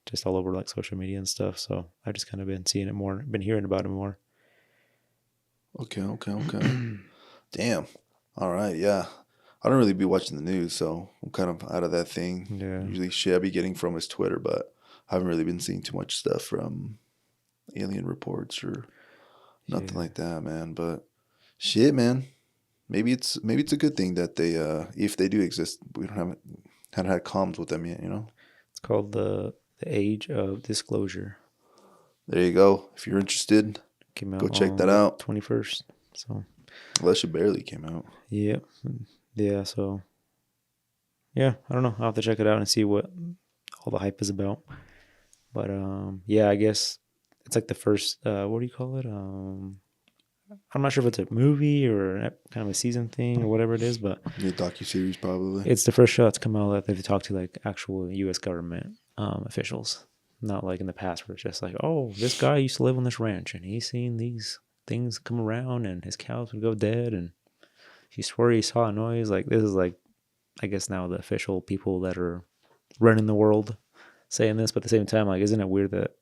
just all over like social media and stuff. So I've just kind of been seeing it more, been hearing about it more. Okay. Damn. All right. Yeah. I don't really be watching the news, so I'm kind of out of that thing. Yeah. Usually shit I be getting from is Twitter, but I haven't really been seeing too much stuff from alien reports or nothing like that, man. But shit, man. Maybe it's a good thing that they if they do exist, we haven't had comms with them yet, you know? It's called the The Age of Disclosure. There you go. If you're interested, Came out go check on that the out. 21st. So, Well, that shit barely came out. yeah. Yeah, so, yeah, I don't know. I'll have to check it out and see what all the hype is about. But, yeah, I guess it's like the first, what do you call it? I'm not sure if it's a movie or kind of a season thing or whatever it is, but Yeah, docuseries probably. it's the first show that's come out that they've talked to like actual U.S. government officials, not like in the past where it's just like, oh, this guy used to live on this ranch and he's seen these things come around and his cows would go dead and he swore he saw a noise. Like this is like, I guess now the official people that are running the world saying this, but at the same time, like, isn't it weird that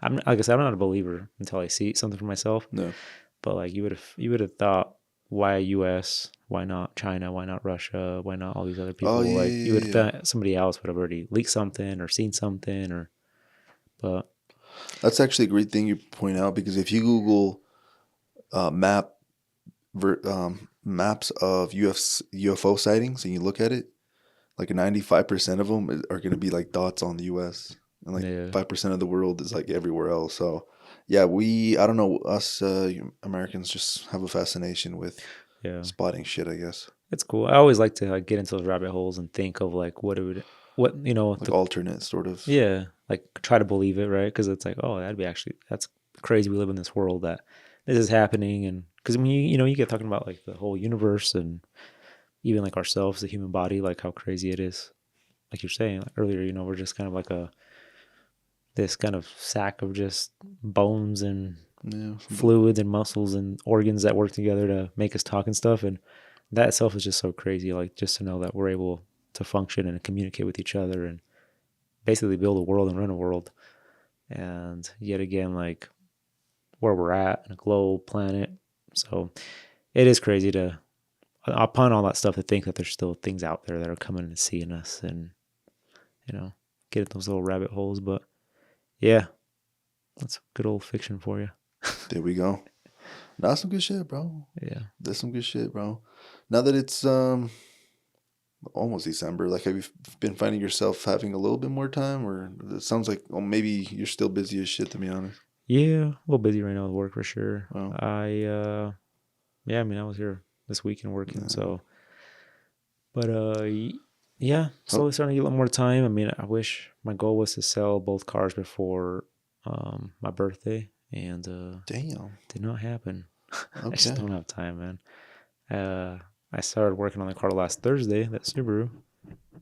I'm like I said, I'm not a believer until I see something for myself. No. But like you would have thought, why U.S., why not China, why not Russia, why not all these other people? Oh, yeah, Like you would have yeah. thought somebody else would have already leaked something or seen something or, but That's actually a great thing you point out because if you Google maps of UFO sightings and you look at it, like 95% of them are going to be like dots on the U.S. and like yeah, 5% of the world is like everywhere else. So yeah, I don't know, us Americans just have a fascination with yeah, spotting shit, I guess. it's cool. I always like to like get into those rabbit holes and think of like what Like alternate sort of. yeah, like try to believe it, right? Because it's like, oh, that's crazy. We live in this world that this is happening, and because I mean, you get talking about like the whole universe and even like ourselves, the human body, like how crazy it is. Like you're saying like earlier, we're just kind of like this kind of sack of just bones and Yeah. fluids and muscles and organs that work together to make us talk and stuff. And that itself is just so crazy. Like just to know that we're able to function and communicate with each other and basically build a world and run a world. And yet again, like where we're at in a globe, planet. So it is crazy to, upon all that stuff, to think that there's still things out there that are coming and seeing us and, get in those little rabbit holes. But yeah, that's good old fiction for you. There we go. That's some good shit, bro. Yeah. That's some good shit, bro. Now that it's almost December, like have you been finding yourself having a little bit more time, or it sounds like maybe you're still busy as shit, to be honest. Yeah, a little busy right now with work for sure. Wow. Yeah, I mean, I was here this weekend working, Yeah. so, but yeah, slowly starting to get a little more time. I mean, I wish my goal was to sell both cars before my birthday, and Damn. did not happen. I Okay. just don't have time, man. I started working on the car last Thursday, that Subaru,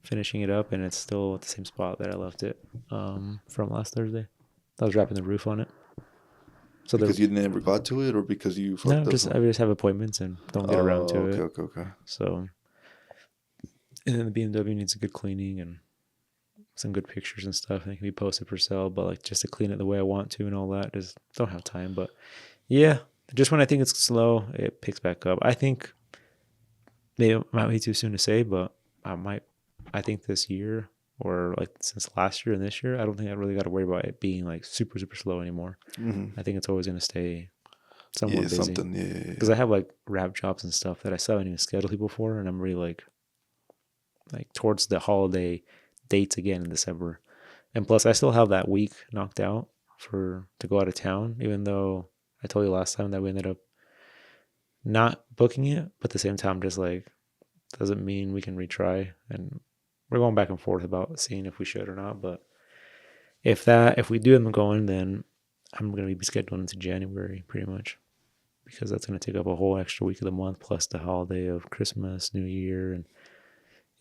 finishing it up, and it's still at the same spot that I left it from last Thursday. I was wrapping the roof on it. So Because you never got to it, or because you fucked no, up? I just have appointments and don't get around to it. Okay. So, and then the BMW needs a good cleaning and some good pictures and stuff, and it can be posted for sale. But like just to clean it the way I want to and all that, just don't have time. But yeah, just when I think it's slow, it picks back up. I think maybe it might be too soon to say, but I think this year or like since last year and this year, I don't think I really got to worry about it being like super super slow anymore. Mm-hmm. I think it's always going to stay somewhat busy. Something. Yeah. Because I have like rap jobs and stuff that I still haven't even scheduled people for, and I'm really like towards the holiday dates again in December, and plus I still have that week knocked out to go out of town. Even though I told you last time that we ended up not booking it, but at the same time, just like doesn't mean we can retry, and we're going back and forth about seeing if we should or not. But if we do end up going, then I'm going to be scheduled into January pretty much, because that's going to take up a whole extra week of the month plus the holiday of Christmas, New Year, and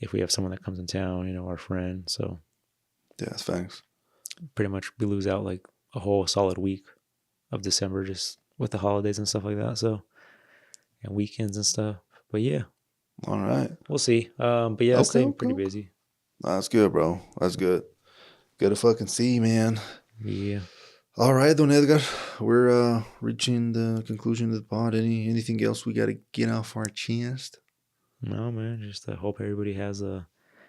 if we have someone that comes in town, our friend. So Yeah, that's facts. pretty much we lose out like a whole solid week of December just with the holidays and stuff like that. So, and weekends and stuff. But yeah, All right. we'll see. But yeah, Okay, staying pretty busy. That's good, bro. That's good. Good to fucking see, man. Yeah. All right, Don Edgar. We're reaching the conclusion of the pod. Anything else we got to get off our chest? No, man. Just I hope everybody has a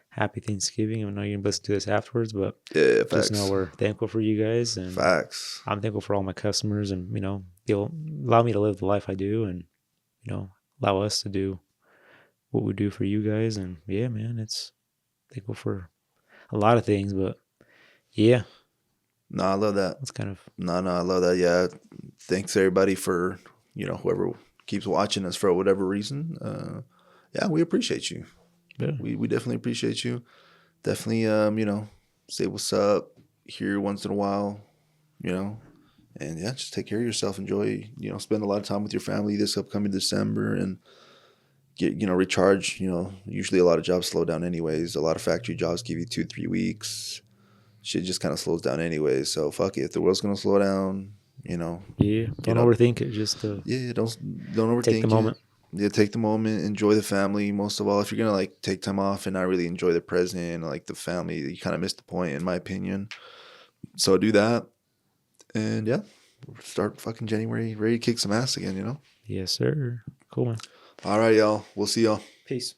happy Thanksgiving. I know you're going to listen to this afterwards, but Yeah, facts. just know we're thankful for you guys. And Facts. I'm thankful for all my customers, and, they'll allow me to live the life I do, and, allow us to do what we do for you guys. And yeah, man, it's thankful for a lot of things, but Yeah, No, I love that. that's kind of No, I love that. Yeah. Thanks everybody for, whoever keeps watching us for whatever reason. Yeah, we appreciate you. yeah. We definitely appreciate you. Definitely, say what's up here once in a while, and yeah, just take care of yourself. Enjoy, spend a lot of time with your family this upcoming December and get, recharge. Usually a lot of jobs slow down anyways. A lot of factory jobs give you 2-3 weeks. Shit just kind of slows down anyways. So fuck it. If the world's going to slow down, Yeah, get don't up. overthink it. Just Yeah, don't overthink take the moment. it. Yeah, take the moment, enjoy the family. Most of all, if you're gonna like take time off and not really enjoy the present, like the family, you kind of missed the point, in my opinion. So do that, and yeah, start fucking January ready to kick some ass again. Yes, sir. Cool, man. All right, y'all. We'll see y'all. Peace.